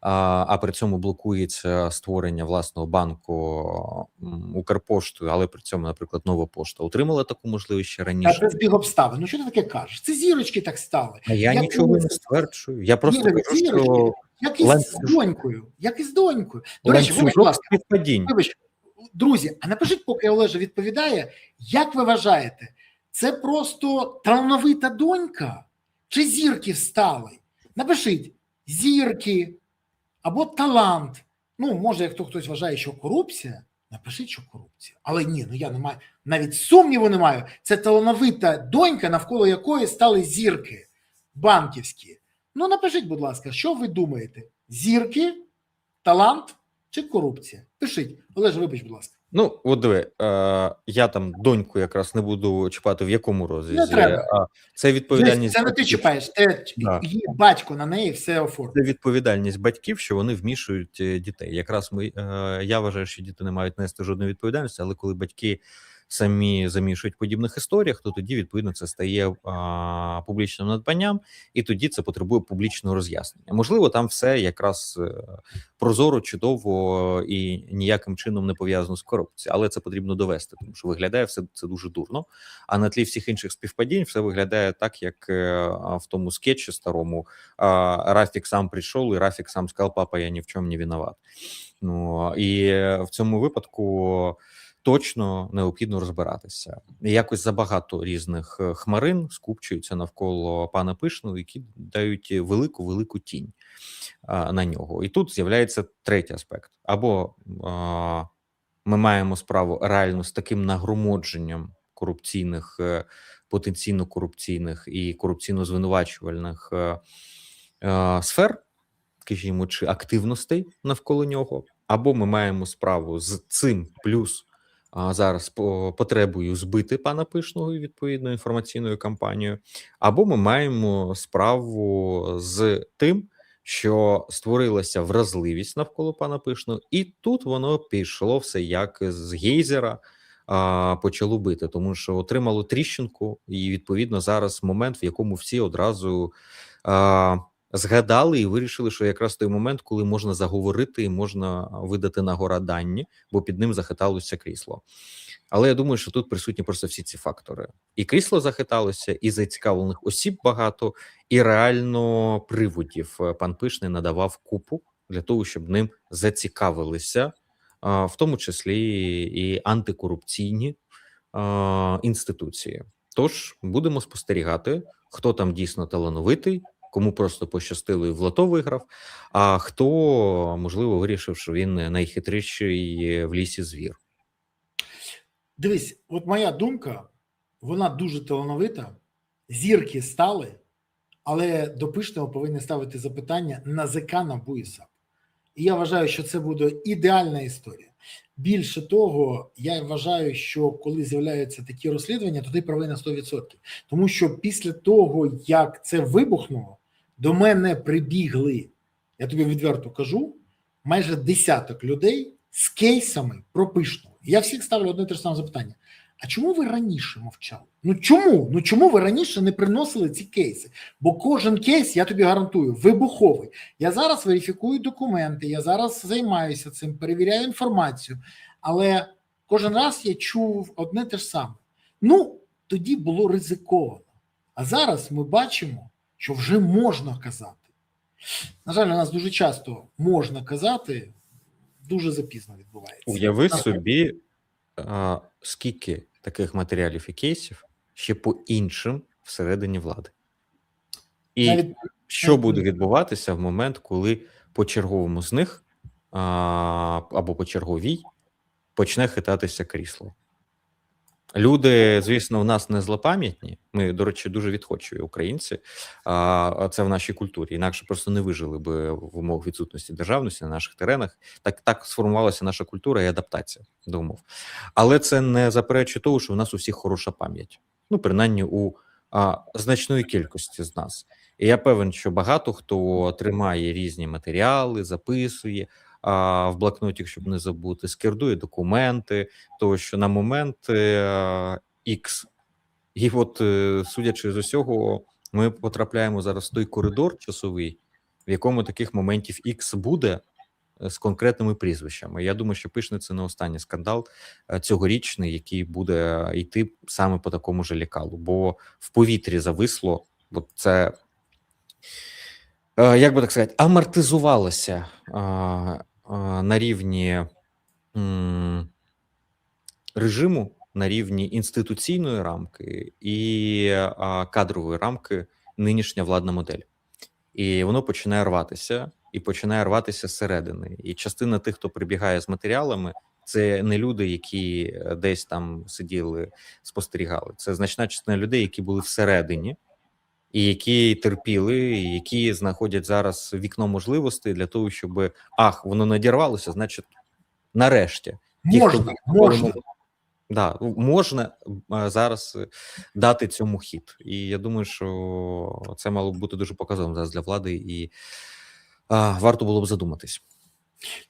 а при цьому блокується створення власного банку Укрпоштою, але при цьому, наприклад, Нова Пошта отримала таку можливість ще раніше. Та збіг обставин. Ну що ти таке кажеш? Це зірочки так стали. А я нічого не стверджую. Я просто кажу, що... Як із донькою. До речі, будь ласка, вибач, друзі, а напишіть, поки Олежа відповідає, як ви вважаєте, це просто талановита донька чи зірки встали? Напишіть, зірки або талант. Ну, може, як хтось вважає, що корупція, напишіть, що корупція. Але ні, я не маю, навіть сумніву не маю. Це талановита донька, навколо якої стали зірки банківські. Ну, напишіть, будь ласка, що ви думаєте? Зірки, талант чи корупція? Пишіть. Олеж, вибач, будь ласка. Ну, от диви, я там доньку якраз не буду чіпати, в якому розрізі. Не треба. Це відповідальність. Це не ти чіпаєш, її батько на неї все оформить. Це відповідальність батьків, що вони вмішують дітей. Якраз я вважаю, що діти не мають нести жодної відповідальності, але коли батьки самі замішують в подібних історіях, то тоді, відповідно, це стає публічним надбанням, і тоді це потребує публічного роз'яснення. Можливо, там все якраз прозоро, чудово і ніяким чином не пов'язано з корупцією, але це потрібно довести, тому що виглядає все це дуже дурно, а на тлі всіх інших співпадінь все виглядає так, як в тому скетчі старому Рафік сам прийшов, і Рафік сам сказав: папа, я ні в чому не виноват. Ну, і в цьому випадку точно необхідно розбиратися. І якось забагато різних хмарин скупчуються навколо пана Пишного, які дають велику тінь на нього. І тут з'являється третій аспект. Або ми маємо справу реально з таким нагромодженням корупційних, потенційно корупційних і корупційно-звинувачувальних сфер, скажімо, чи активностей навколо нього, або ми маємо справу з цим плюс зараз потребою збити пана Пишного відповідно інформаційною кампанією, або ми маємо справу з тим, що створилася вразливість навколо пана Пишного, і тут воно пішло все як з гейзера, почало бити, тому що отримало тріщинку, і відповідно зараз момент, в якому всі одразу згадали і вирішили, що якраз той момент, коли можна заговорити і можна видати на гора дані, бо під ним захиталося крісло. Але я думаю, що тут присутні просто всі ці фактори. І крісло захиталося, і зацікавлених осіб багато, і реально приводів пан Пишний надавав купу для того, щоб ним зацікавилися, в тому числі і антикорупційні інституції. Тож будемо спостерігати, хто там дійсно талановитий, кому просто пощастило і в лото виграв, а хто, можливо, вирішив, що він найхитріший в лісі звір. Дивись, от моя думка, вона дуже талановита, зірки стали, але до Пишного повинні ставити запитання НАЗК, НАБУ і САП. І я вважаю, що це буде ідеальна історія. Більше того, я вважаю, що коли з'являються такі розслідування, то ти правий на 100%. Тому що після того, як це вибухнуло, до мене прибігли, я тобі відверто кажу, майже десяток людей з кейсами про Пишного. Я всіх ставлю одне те ж саме запитання. А чому ви раніше мовчали? Чому ви раніше не приносили ці кейси? Бо кожен кейс, я тобі гарантую, вибуховий. Я зараз верифікую документи, я зараз займаюся цим, перевіряю інформацію. Але кожен раз я чув одне те ж саме. Тоді було ризиковано. А зараз ми бачимо, що вже можна казати. На жаль, у нас дуже часто можна казати, дуже запізно відбувається. Уяви собі, скільки таких матеріалів і кейсів ще по іншим всередині влади. І що буде відбуватися в момент, коли по черговому з них або по черговій почне хитатися крісло. Люди, звісно, у нас не злопам'ятні. Ми, до речі, дуже відходчиві українці. Це в нашій культурі. Інакше просто не вижили би в умовах відсутності державності на наших теренах. Так сформувалася наша культура і адаптація до умов. Але це не заперечує того, що у нас у всіх хороша пам'ять. Принаймні у значної кількості з нас. І я певен, що багато хто тримає різні матеріали, записує в блокноті, щоб не забути, скердує документи, тому що на момент X. І от, судячи з усього, ми потрапляємо зараз в той коридор часовий, в якому таких моментів X буде з конкретними прізвищами. Я думаю, що Пишний – це не останній скандал цьогорічний, який буде йти саме по такому ж лекалу, бо в повітрі зависло, бо це, як би так сказати, амортизувалося на рівні режиму, на рівні інституційної рамки і кадрової рамки нинішня владна модель. І воно починає рватися, і починає рватися зсередини. І частина тих, хто прибігає з матеріалами, це не люди, які десь там сиділи, спостерігали. Це значна частина людей, які були всередині, і які терпіли, і які знаходять зараз вікно можливостей для того, щоб воно надірвалося, значить, нарешті. Можна зараз дати цьому хід. І я думаю, що це мало б бути дуже показовим зараз для влади, і варто було б задуматись.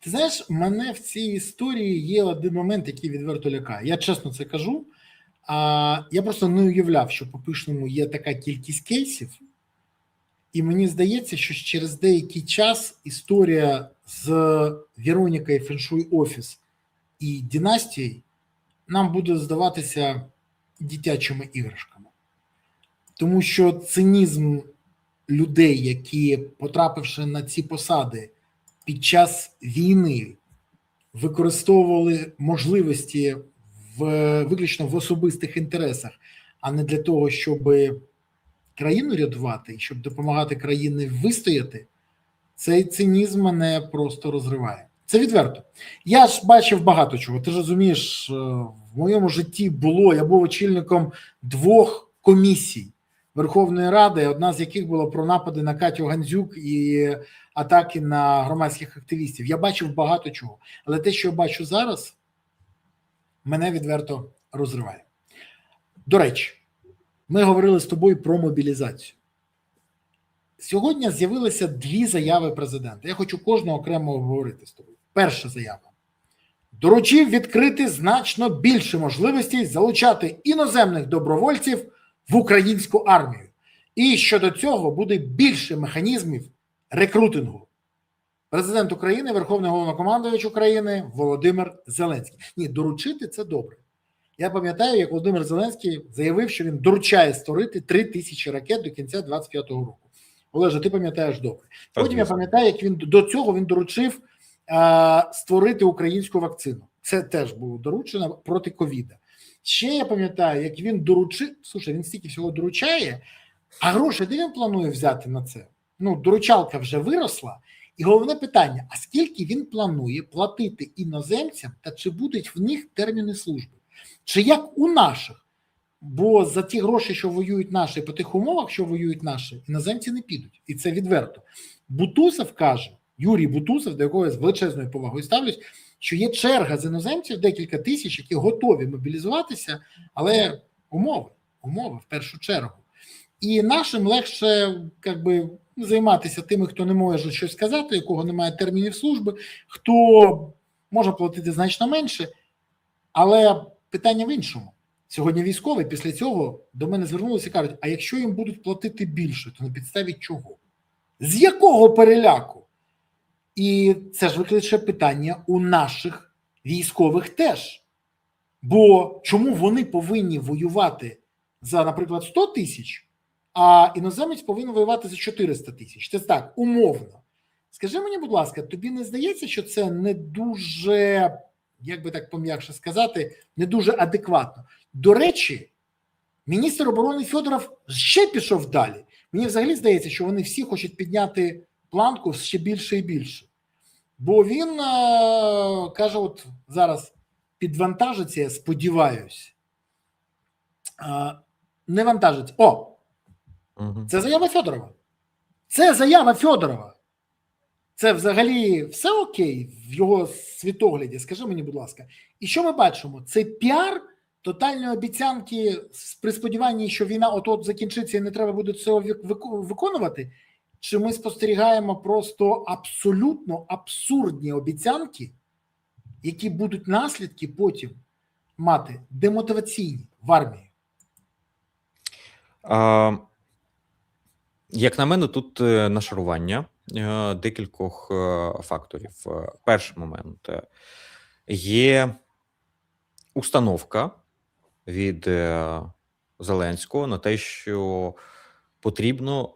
Ти знаєш, мене в цій історії є один момент, який відверто лякає. Я чесно це кажу. Я просто не уявляв, що по Пишному є така кількість кейсів, і мені здається, що через деякий час історія з Веронікою Феншуй Офіс і династією нам буде здаватися дитячими іграшками. Тому що цинізм людей, які, потрапивши на ці посади під час війни, використовували можливості виключно в особистих інтересах, а не для того, щоб країну рятувати і щоб допомагати країні вистояти, цей цинізм мене просто розриває. Це відверто. Я ж бачив багато чого. Ти ж розумієш, в моєму житті я був очільником 2 комісій Верховної Ради, одна з яких була про напади на Катю Гандзюк і атаки на громадських активістів. Я бачив багато чого. Але те, що я бачу зараз, мене відверто розриває. До речі, ми говорили з тобою про мобілізацію. Сьогодні з'явилися 2 заяви президента. Я хочу кожного окремо обговорити з тобою. Перша заява. Доручив відкрити значно більше можливостей залучати іноземних добровольців в українську армію. І щодо цього буде більше механізмів рекрутингу. Президент України, Верховний Головнокомандувач України Володимир Зеленський. Ні, доручити – це добре. Я пам'ятаю, як Володимир Зеленський заявив, що він доручає створити 3000 ракет до кінця 2025 року. Олеже, ти пам'ятаєш добре. Потім я пам'ятаю, як він до цього доручив створити українську вакцину. Це теж було доручено проти ковіда. Ще я пам'ятаю, як він доручив, слушай, він стільки всього доручає, а гроші де він планує взяти на це? Ну, доручалка вже виросла. І головне питання, а скільки він планує платити іноземцям та чи будуть в них терміни служби? Чи як у наших? Бо за ті гроші, що воюють наші, по тих умовах, що воюють наші, іноземці не підуть. І це відверто. Бутусов каже, Юрій Бутусов, до якого я з величезною повагою ставлюсь, що є черга з іноземців, декілька тисяч, які готові мобілізуватися, але умови в першу чергу. І нашим легше займатися тими, хто не може щось сказати, у кого немає термінів служби, хто може платити значно менше, але питання в іншому. Сьогодні військові після цього до мене звернулися і кажуть, а якщо їм будуть платити більше, то на підставі чого? З якого переляку? І це ж викличе питання у наших військових теж. Бо чому вони повинні воювати за, наприклад, 100 тисяч, а іноземець повинен воювати за 400 тисяч? Це так, умовно. Скажи мені, будь ласка, тобі не здається, що це не дуже, як би так пом'якше сказати, не дуже адекватно? До речі, міністр оборони Федоров ще пішов далі. Мені взагалі здається, що вони всі хочуть підняти планку ще більше і більше. Бо він каже, от зараз підвантажиться, я сподіваюся. Не вантажиться. Це заява Федорова. Це заява Федорова. Це взагалі все окей в його світогляді? Скажи мені, будь ласка. І що ми бачимо? Це піар, тотальні обіцянки при сподіванні, що війна от-от закінчиться і не треба буде цього виконувати? Чи ми спостерігаємо просто абсолютно абсурдні обіцянки, які будуть наслідки потім мати демотиваційні в армії? Як на мене, тут нашарування декількох факторів. Перший момент є установка від Зеленського на те, що потрібно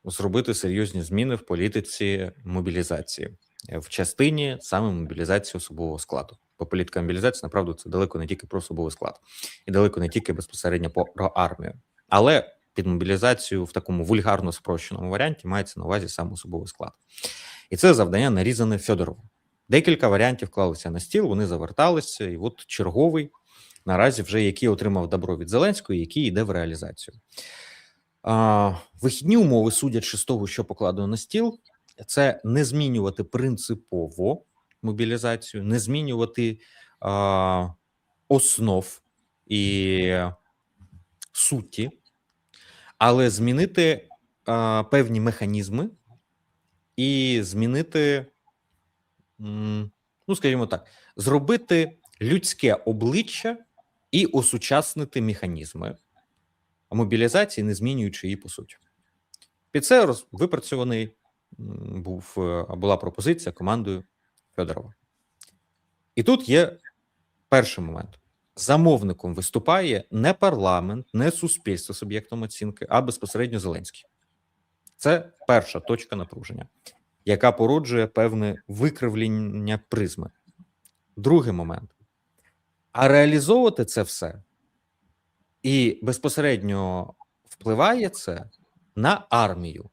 зробити серйозні зміни в політиці мобілізації, в частині саме мобілізації особового складу. Бо політика мобілізації, направду, це далеко не тільки про особовий склад і далеко не тільки безпосередньо про армію. Але під мобілізацію в такому вульгарно спрощеному варіанті мається на увазі саме особовий склад. І це завдання нарізане Федорову. Декілька варіантів клалися на стіл, вони заверталися, і от черговий наразі вже, який отримав добро від Зеленського, який йде в реалізацію. Вихідні умови, судячи з того, що покладено на стіл, це не змінювати принципово мобілізацію, не змінювати основ і суті, але змінити певні механізми і змінити, ну, скажімо так, зробити людське обличчя і осучаснити механізми мобілізації, не змінюючи її по суті. Під це випрацьований була пропозиція командою Федорова. І тут є перший момент. Замовником виступає не парламент, не суспільство суб'єктом оцінки, а безпосередньо Зеленський. Це перша точка напруження, яка породжує певне викривлення призми. Другий момент. А реалізовувати це все і безпосередньо впливає це на армію,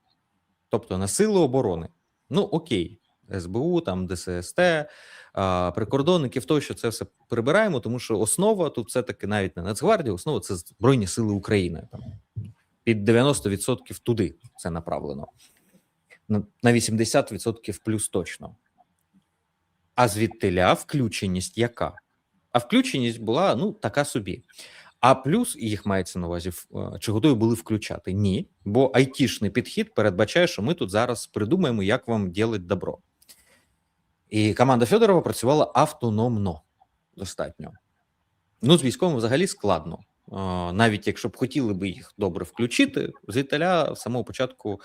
тобто на сили оборони. Ну окей, СБУ, там ДССТ, прикордонників, тощо це все прибираємо, тому що основа тут все-таки навіть не Нацгвардія, основа це Збройні Сили України. Там під 90% туди це направлено. На 80% плюс точно. А звідтиля включеність яка? А включеність була, ну, така собі. А плюс, їх мається на увазі, чи готові були включати? Ні, бо айтішний підхід передбачає, що ми тут зараз придумаємо, як вам ділить добро. І команда Федорова працювала автономно достатньо. Ну, з військовим взагалі складно. Навіть якщо б хотіли би їх добре включити, звідтиля з самого початку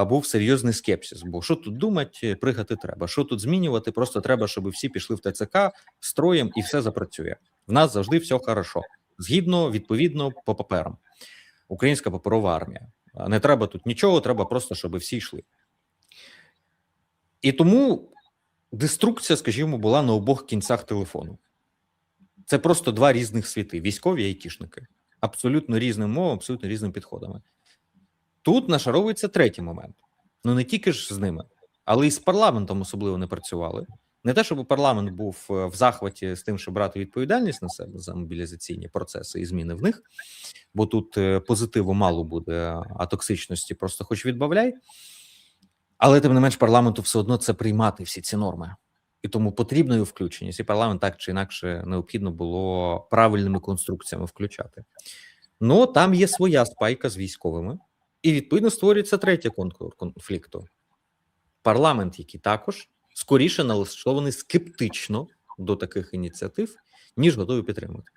був серйозний скепсис. Бо що тут думати, пригати треба. Що тут змінювати? Просто треба, щоб всі пішли в ТЦК строєм і все запрацює. В нас завжди все хорошо. Згідно, відповідно, по паперам. Українська паперова армія. Не треба тут нічого, треба просто, щоб всі йшли. І тому деструкція, скажімо, була на обох кінцях телефону. Це просто два різних світи. Військові і айтішники. Абсолютно різним мовам, абсолютно різними підходами. Тут нашаровується третій момент. Ну не тільки ж з ними, але і з парламентом особливо не працювали. Не те, щоб парламент був в захваті з тим, щоб брати відповідальність на себе за мобілізаційні процеси і зміни в них, бо тут позитиву мало буде, а токсичності просто хоч відбавляй. Але тим не менш парламенту все одно це приймати, всі ці норми. І тому потрібна його включеність. І парламент так чи інакше необхідно було правильними конструкціями включати. Ну, там є своя спайка з військовими. І, відповідно, створюється третій контур конфлікту. Парламент, який також скоріше налаштований скептично до таких ініціатив, ніж готовий підтримати.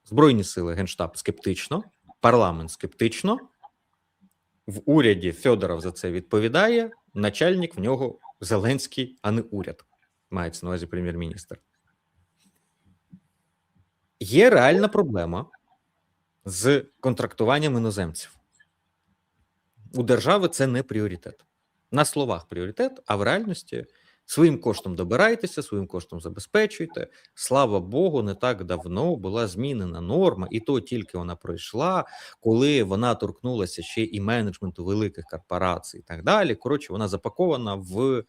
Збройні сили, Генштаб скептично, парламент скептично, в уряді Федоров за це відповідає, начальник в нього Зеленський, а не уряд. Мається на увазі прем'єр-міністр. Є реальна проблема з контрактуванням іноземців. У держави це не пріоритет. На словах пріоритет, а в реальності своїм коштом добирайтеся, своїм коштом забезпечуйте. Слава Богу, не так давно була змінена норма, і то тільки вона пройшла, коли вона торкнулася ще і менеджменту великих корпорацій і так далі. Коротше, вона запакована в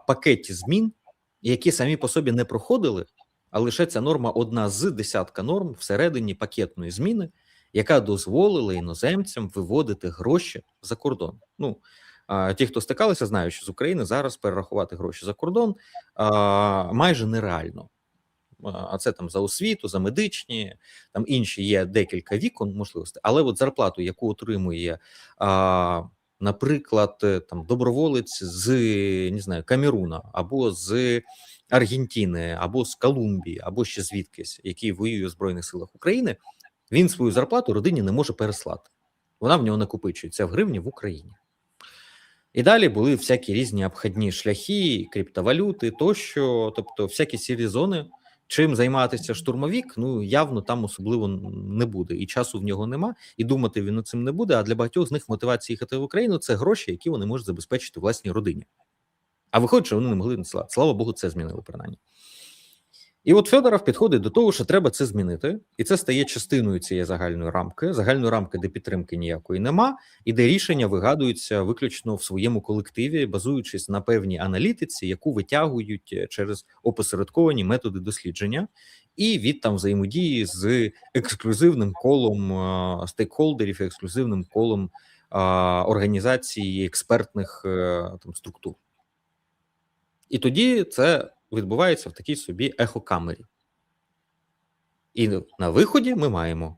пакеті змін, які самі по собі не проходили, а лише ця норма одна з десятка норм всередині пакетної зміни, яка дозволила іноземцям виводити гроші за кордон. Ну, ті, хто стикалися, знають, що з України зараз перерахувати гроші за кордон майже нереально. А це там за освіту, за медичні, там інші є декілька вікон можливостей, але от зарплату, яку отримує, наприклад, там доброволець з, не знаю, Камеруна, або з Аргентини, або з Колумбії, або ще звідкись, який воює в Збройних силах України, він свою зарплату родині не може переслати. Вона в нього накопичується в гривні в Україні. І далі були всякі різні обхідні шляхи, криптовалюти тощо, тобто всякі сірі зони. Чим займатися штурмовик, ну явно там особливо не буде. І часу в нього нема, і думати він над цим не буде, а для багатьох з них мотивація їхати в Україну – це гроші, які вони можуть забезпечити власній родині. А виходить, що вони не могли надсилати. Слава Богу, це змінили принаймні. І от Федоров підходить до того, що треба це змінити, і це стає частиною цієї загальної рамки, де підтримки ніякої нема, і де рішення вигадуються виключно в своєму колективі, базуючись на певній аналітиці, яку витягують через опосередковані методи дослідження, і від там взаємодії з ексклюзивним колом стейкхолдерів, ексклюзивним колом організацій експертних там структур. І тоді це відбувається в такій собі ехокамері. І на виході ми маємо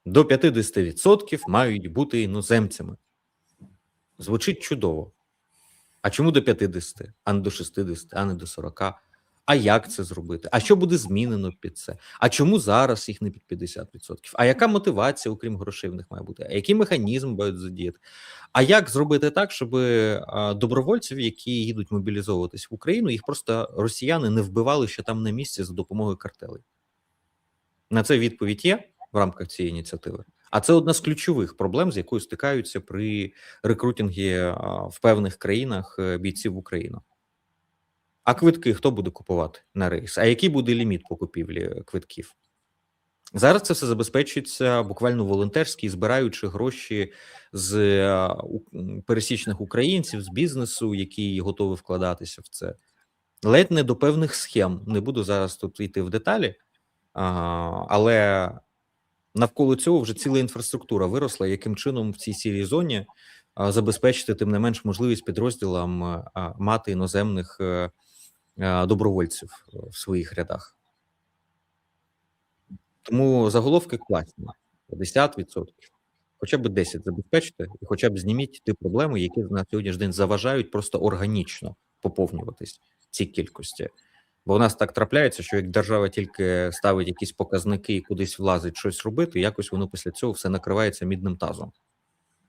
до 50% мають бути іноземцями. Звучить чудово. А чому до 50, а не до 60, а не до 40? А як це зробити? А що буде змінено під це? А чому зараз їх не під 50%? А яка мотивація, окрім грошей, в них має бути? А який механізм мають задіяти? А як зробити так, щоб добровольців, які їдуть мобілізовуватись в Україну, їх просто росіяни не вбивали ще там на місці за допомогою картелей? На це відповідь є в рамках цієї ініціативи. А це одна з ключових проблем, з якою стикаються при рекрутингі в певних країнах бійців в Україну. А квитки хто буде купувати на рейс? А який буде ліміт по купівлі квитків? Зараз це все забезпечується буквально волонтерськи, збираючи гроші з пересічних українців, з бізнесу, які готові вкладатися в це. Ледь не до певних схем. Не буду зараз тут йти в деталі, але навколо цього вже ціла інфраструктура виросла, яким чином в цій сірій зоні забезпечити, тим не менш, можливість підрозділам мати іноземних добровольців в своїх рядах. Тому заголовки класні. 50%. Хоча б 10 забезпечте і хоча б зніміть ті проблеми, які на сьогоднішній день заважають просто органічно поповнюватись цій кількості. Бо у нас так трапляється, що як держава тільки ставить якісь показники і кудись влазить щось робити, якось воно після цього все накривається мідним тазом.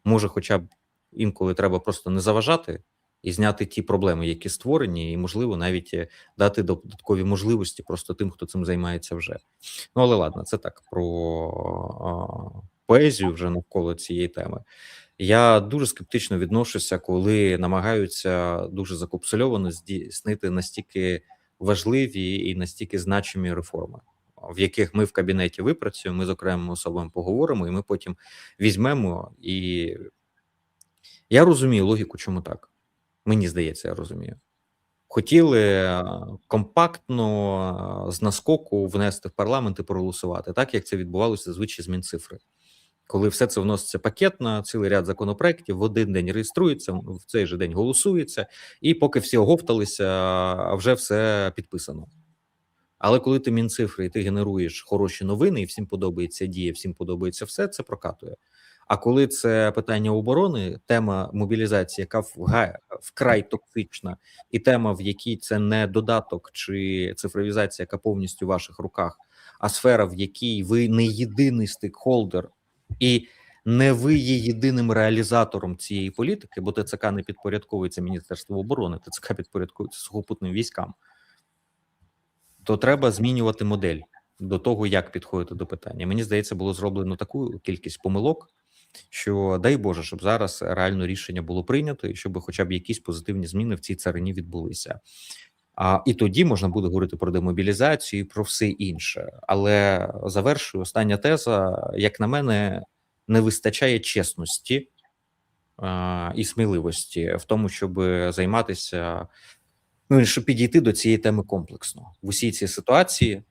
Може, хоча б інколи треба просто не заважати і зняти ті проблеми, які створені, і, можливо, навіть дати додаткові можливості просто тим, хто цим займається вже. Ну, але ладно, це так, про поезію вже навколо цієї теми. Я дуже скептично відношуся, коли намагаються дуже закапсульовано здійснити настільки важливі і настільки значимі реформи, в яких ми в кабінеті випрацюємо, ми з окремими особами поговоримо, і ми потім візьмемо. І я розумію логіку, чому так. Мені здається, я розумію. Хотіли компактно з наскоку внести в парламент і проголосувати, так як це відбувалося зазвичай з Мінцифри. Коли все це вноситься пакетно, цілий ряд законопроєктів, в один день реєструється, в цей же день голосується, і поки всі оговталися, вже все підписано. Але коли ти Мінцифри і ти генеруєш хороші новини, і всім подобається дія, всім подобається все, це прокатує. А коли це питання оборони, тема мобілізації, яка вкрай токсична, і тема, в якій це не додаток чи цифровізація, яка повністю в ваших руках, а сфера, в якій ви не єдиний стейкхолдер, і не ви є єдиним реалізатором цієї політики, бо ТЦК не підпорядковується Міністерству оборони, ТЦК підпорядковується сухопутним військам, то треба змінювати модель до того, як підходити до питання. Мені здається, було зроблено таку кількість помилок, що, дай Боже, щоб зараз реально рішення було прийнято, і щоб хоча б якісь позитивні зміни в цій царині відбулися. І тоді можна буде говорити про демобілізацію і про все інше. Але завершую, остання теза, як на мене, не вистачає чесності і сміливості в тому, щоб займатися, ну, щоб підійти до цієї теми комплексно. В усій цій ситуації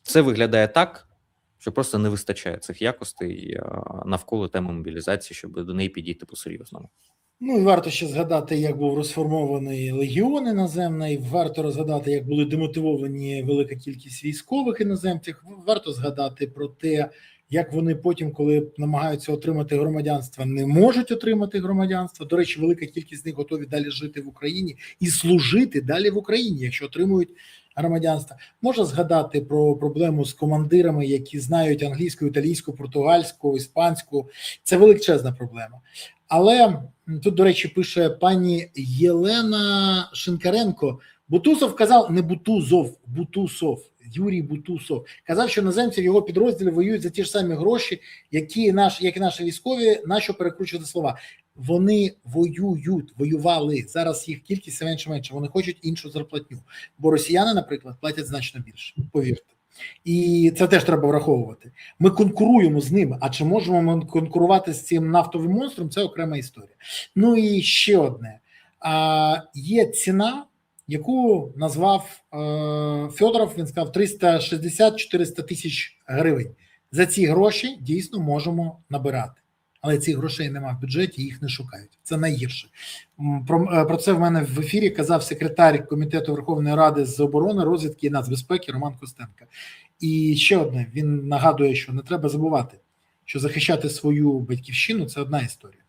це виглядає так, що просто не вистачає цих якостей навколо теми мобілізації, щоб до неї підійти по-серйозному. Ну і варто ще згадати, як був розформований легіон іноземний, варто згадати, як були демотивовані велика кількість військових іноземців, варто згадати про те, як вони потім, коли намагаються отримати громадянство, не можуть отримати громадянство. До речі, велика кількість з них готові далі жити в Україні і служити далі в Україні, якщо отримують громадянство. Можна згадати про проблему з командирами, які знають англійську, італійську, португальську, іспанську. Це величезна проблема. Але тут, до речі, пише пані Єлена Шинкаренко, Бутусов казав, не Бутузов, Бутусов, Юрій Бутусов, казав, що іноземці в його підрозділі воюють за ті ж самі гроші, як і наші військові, нащо перекручувати слова. Вони воювали, зараз їх кількість менше, вони хочуть іншу зарплатню. Бо росіяни, наприклад, платять значно більше, повірте. І це теж треба враховувати. Ми конкуруємо з ними, а чи можемо ми конкурувати з цим нафтовим монстром, це окрема історія. Ну і ще одне. Є ціна, яку назвав Федоров, він сказав 360-400 тисяч гривень. За ці гроші дійсно можемо набирати. Але цих грошей немає в бюджеті, їх не шукають. Це найгірше. Про це в мене в ефірі казав секретар Комітету Верховної Ради з оборони, розвідки і нацбезпеки Роман Костенко. І ще одне, він нагадує, що не треба забувати, що захищати свою батьківщину – це одна історія.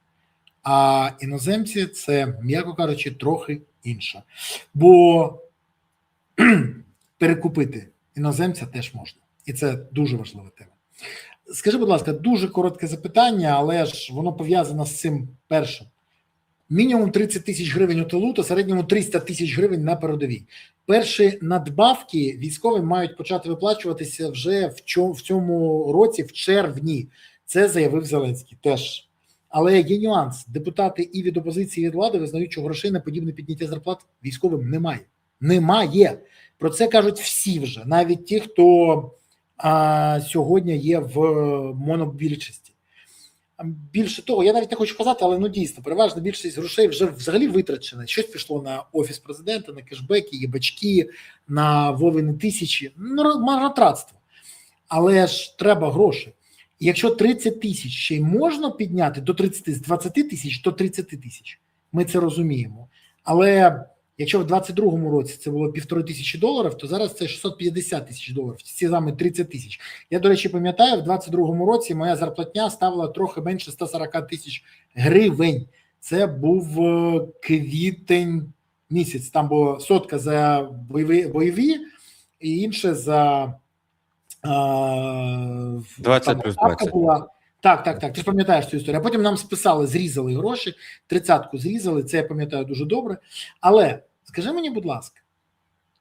А іноземці – це, м'яко кажучи, трохи інша. Бо перекупити іноземця теж можна. І це дуже важлива тема. Скажи, будь ласка, дуже коротке запитання, але ж воно пов'язано з цим першим. Мінімум 30 тисяч гривень у тилу, то середньому 300 тисяч гривень на передовій. Перші надбавки військовим мають почати виплачуватися вже в цьому році, в червні. Це заявив Зеленський теж. Але є нюанс. Депутати і від опозиції, і від влади визнають, що грошей на подібне підняття зарплат військовим немає. Немає. Про це кажуть всі вже, навіть ті, хто сьогодні є в монобільшості. Більше того, я навіть не хочу казати, але ну дійсно, переважна більшість грошей вже взагалі витрачена. Щось пішло на офіс президента, на кешбеки, єбачки, на Вовини тисячі, марнотратство. Але ж треба гроші. І якщо 30 тисяч ще й можна підняти до 30, з 20 тисяч до 30 тисяч, ми це розуміємо. Але якщо в 22-му році це було $1500, то зараз це $650 тисяч, ці саме 30 тисяч. Я, до речі, пам'ятаю, в 22-му році моя зарплатня ставила трохи менше 140 тисяч гривень. Це був квітень місяць, там було сотка за бойові і інше за 20 плюс 20. Була. Так, ти ж пам'ятаєш цю історію. А потім нам списали, зрізали гроші, 30-ку зрізали, це я пам'ятаю дуже добре. Але, скажи мені, будь ласка,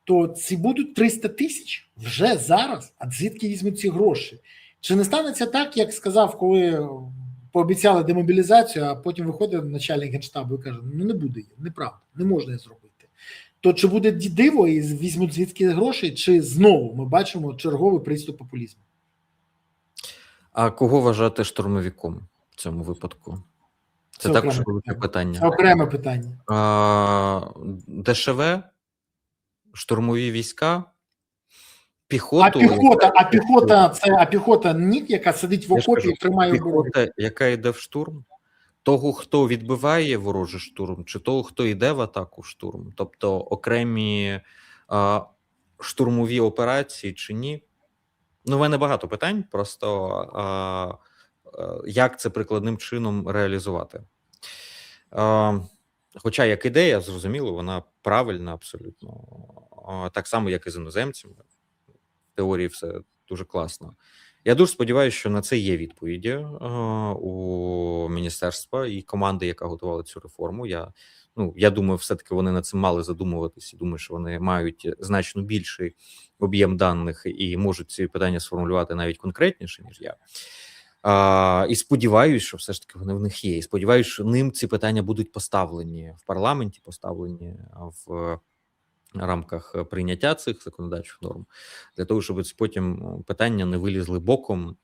то ці будуть 300 тисяч вже зараз, а звідки візьмуть ці гроші? Чи не станеться так, як сказав, коли пообіцяли демобілізацію, а потім виходить начальник Генштабу і каже, ну не буде її, неправда, не можна її зробити. То чи буде диво і візьмуть звідки гроші, чи знову ми бачимо черговий приступ популізму? А кого вважати штурмовиком в цьому випадку? Це також велике питання. Це окреме питання. ДШВ, штурмові війська, піхоту. А піхота НІК, яка сидить в окопі і тримає оборону. Піхота, яка йде в штурм, того, хто відбиває ворожий штурм, чи того, хто йде в атаку в штурм, тобто окремі штурмові операції чи ні. Ну, в мене багато питань, просто як це прикладним чином реалізувати. Хоча як ідея, зрозуміло, вона правильна абсолютно. Так само, як і з іноземцями. В теорії все дуже класно. Я дуже сподіваюся, що на це є відповіді у міністерства і команди, яка готувала цю реформу. Я думаю, все-таки вони над цим мали задумуватись і думаю, що вони мають значно більший об'єм даних і можуть ці питання сформулювати навіть конкретніше, ніж я. І сподіваюся, що все ж таки вони в них є. І сподіваюся, що ним ці питання будуть поставлені в парламенті, поставлені в рамках прийняття цих законодавчих норм, для того, щоб потім питання не вилізли боком,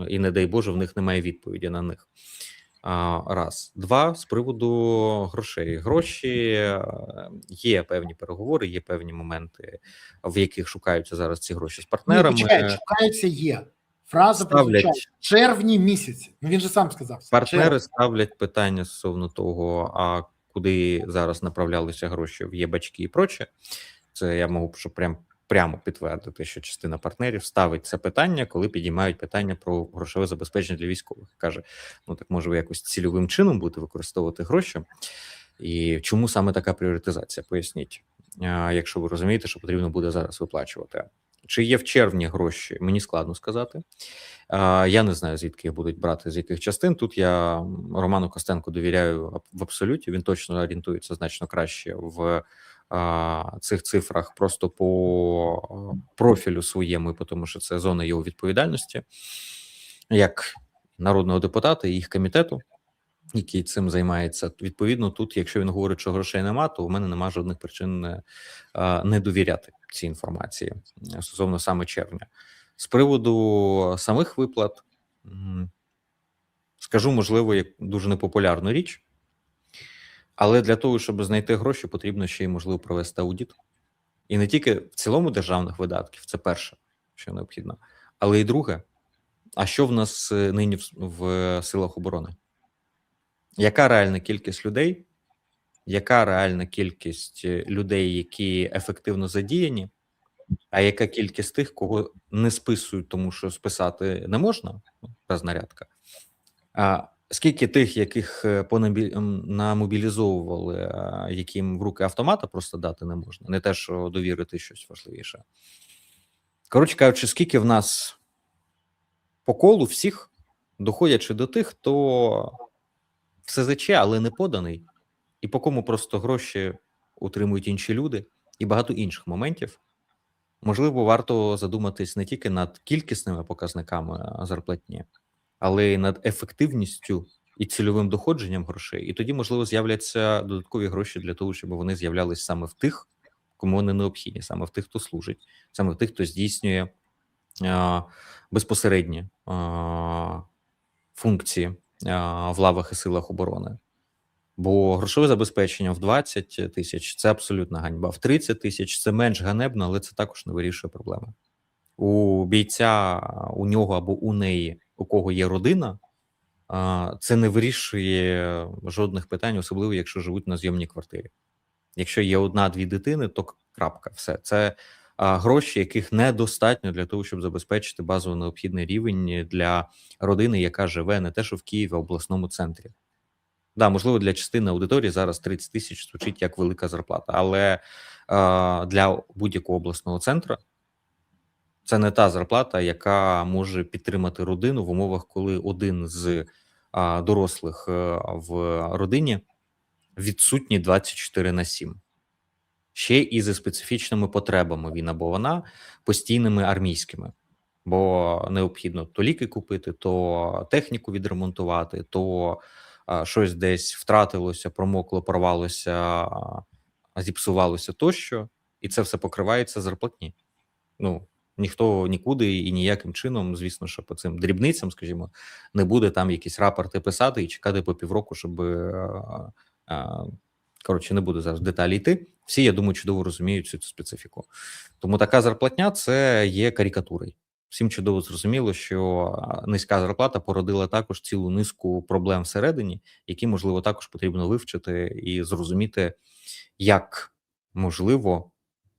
і, не дай Боже, в них немає відповіді на них. Раз. Два, з приводу грошей. Гроші, є певні переговори, є певні моменти, в яких шукаються зараз ці гроші з партнерами. Шукаються є. Фраза прозвучала в червні місяці. Ну, він же сам сказав. Партнери ставлять питання стосовно того, а куди зараз направлялися гроші в єбачки і проче. Це я можу прямо підтвердити, що частина партнерів ставить це питання, коли підіймають питання про грошове забезпечення для військових. Каже, ну так може ви якось цільовим чином будете використовувати гроші? І чому саме така пріоритизація? Поясніть, якщо ви розумієте, що потрібно буде зараз виплачувати. Чи є в червні гроші? Мені складно сказати. Я не знаю, звідки їх будуть брати, з яких частин. Тут я Роману Костенку довіряю в абсолюті. Він точно орієнтується значно краще в цих цифрах просто по профілю своєму, і тому що це зона його відповідальності, як народного депутата і їх комітету, який цим займається. Відповідно, тут, якщо він говорить, що грошей нема, то у мене нема жодних причин не довіряти цій інформації стосовно саме червня. З приводу самих виплат, скажу, можливо, як дуже непопулярну річ, але для того, щоб знайти гроші, потрібно ще й, можливо, провести аудит. І не тільки в цілому державних видатків, це перше, що необхідно, але і друге, а що в нас нині в силах оборони? Яка реальна кількість людей? Яка реальна кількість людей, які ефективно задіяні? А яка кількість тих, кого не списують, тому що списати не можна, рознарядка? Скільки тих, яких намобілізовували, яким в руки автомата просто дати не можна, не те, що довірити щось важливіше. Коротше кажучи, скільки в нас по колу всіх, доходячи до тих, хто в СЗЧ, але не поданий, і по кому просто гроші утримують інші люди, і багато інших моментів, можливо, варто задуматись не тільки над кількісними показниками зарплатні, але й над ефективністю і цільовим доходженням грошей, і тоді, можливо, з'являться додаткові гроші для того, щоб вони з'являлись саме в тих, кому вони необхідні, саме в тих, хто служить, саме в тих, хто здійснює безпосередні функції в лавах і силах оборони. Бо грошове забезпечення в 20 тисяч – це абсолютна ганьба, в 30 тисяч – це менш ганебно, але це також не вирішує проблеми. У бійця, у нього або у неї, у кого є родина, це не вирішує жодних питань, особливо, якщо живуть на зйомній квартирі. Якщо є одна-дві дитини, то крапка, все. Це гроші, яких недостатньо для того, щоб забезпечити базово необхідний рівень для родини, яка живе не те, що в Києві, а в обласному центрі. Да, можливо, для частини аудиторії зараз 30 тисяч звучить як велика зарплата, але для будь-якого обласного центру це не та зарплата, яка може підтримати родину в умовах, коли один з дорослих в родині відсутній 24/7. Ще і зі специфічними потребами він або вона, постійними армійськими. Бо необхідно то ліки купити, то техніку відремонтувати, то щось десь втратилося, промокло, порвалося, зіпсувалося тощо, і це все покривається зарплатні. Ну, ніхто нікуди і ніяким чином, звісно, що по цим дрібницям, скажімо, не буде там якісь рапорти писати і чекати по півроку, щоб, коротше, не буду зараз в деталі йти. Всі, я думаю, чудово розуміють цю специфіку. Тому така зарплатня – це є карикатурою. Всім чудово зрозуміло, що низька зарплата породила також цілу низку проблем всередині, які, можливо, також потрібно вивчити і зрозуміти, як можливо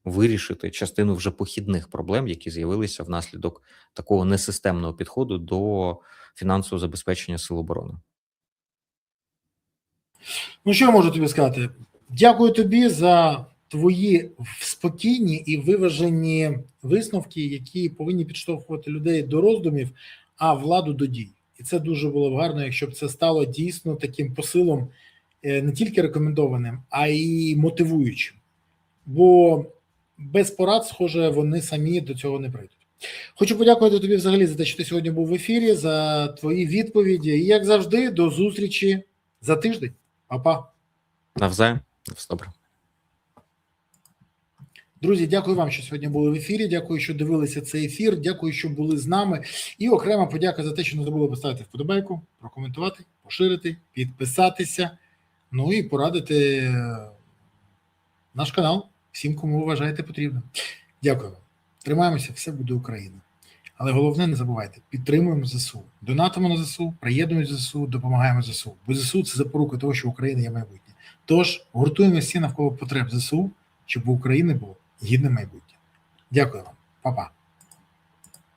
вирішити частину вже похідних проблем, які з'явилися внаслідок такого несистемного підходу до фінансового забезпечення сил оборони. Ну, що я можу тобі сказати? Дякую тобі за твої спокійні і виважені висновки, які повинні підштовхувати людей до роздумів, а владу до дій. І це дуже було б гарно, якщо б це стало дійсно таким посилом, не тільки рекомендованим, а й мотивуючим. Бо без порад, схоже, вони самі до цього не прийдуть. Хочу подякувати тобі взагалі за те, що ти сьогодні був в ефірі, за твої відповіді. І, як завжди, до зустрічі за тиждень. Па-па. Навзаєм. Все добре. Друзі, дякую вам, що сьогодні були в ефірі. Дякую, що дивилися цей ефір. Дякую, що були з нами. І окрема подяка за те, що не забули поставити вподобайку, прокоментувати, поширити, підписатися. Ну і порадити наш канал всім, кому вважаєте потрібним. Дякую вам. Тримаємося, все буде Україна. Але головне, не забувайте, підтримуємо ЗСУ. Донатимо на ЗСУ, приєднуємо з ЗСУ, допомагаємо ЗСУ. Бо ЗСУ – це запорука того, що Україна є майбутнє. Тож, гуртуємо всі навколо потреб ЗСУ, щоб у України було гідне майбутнє. Дякую вам. Па-па.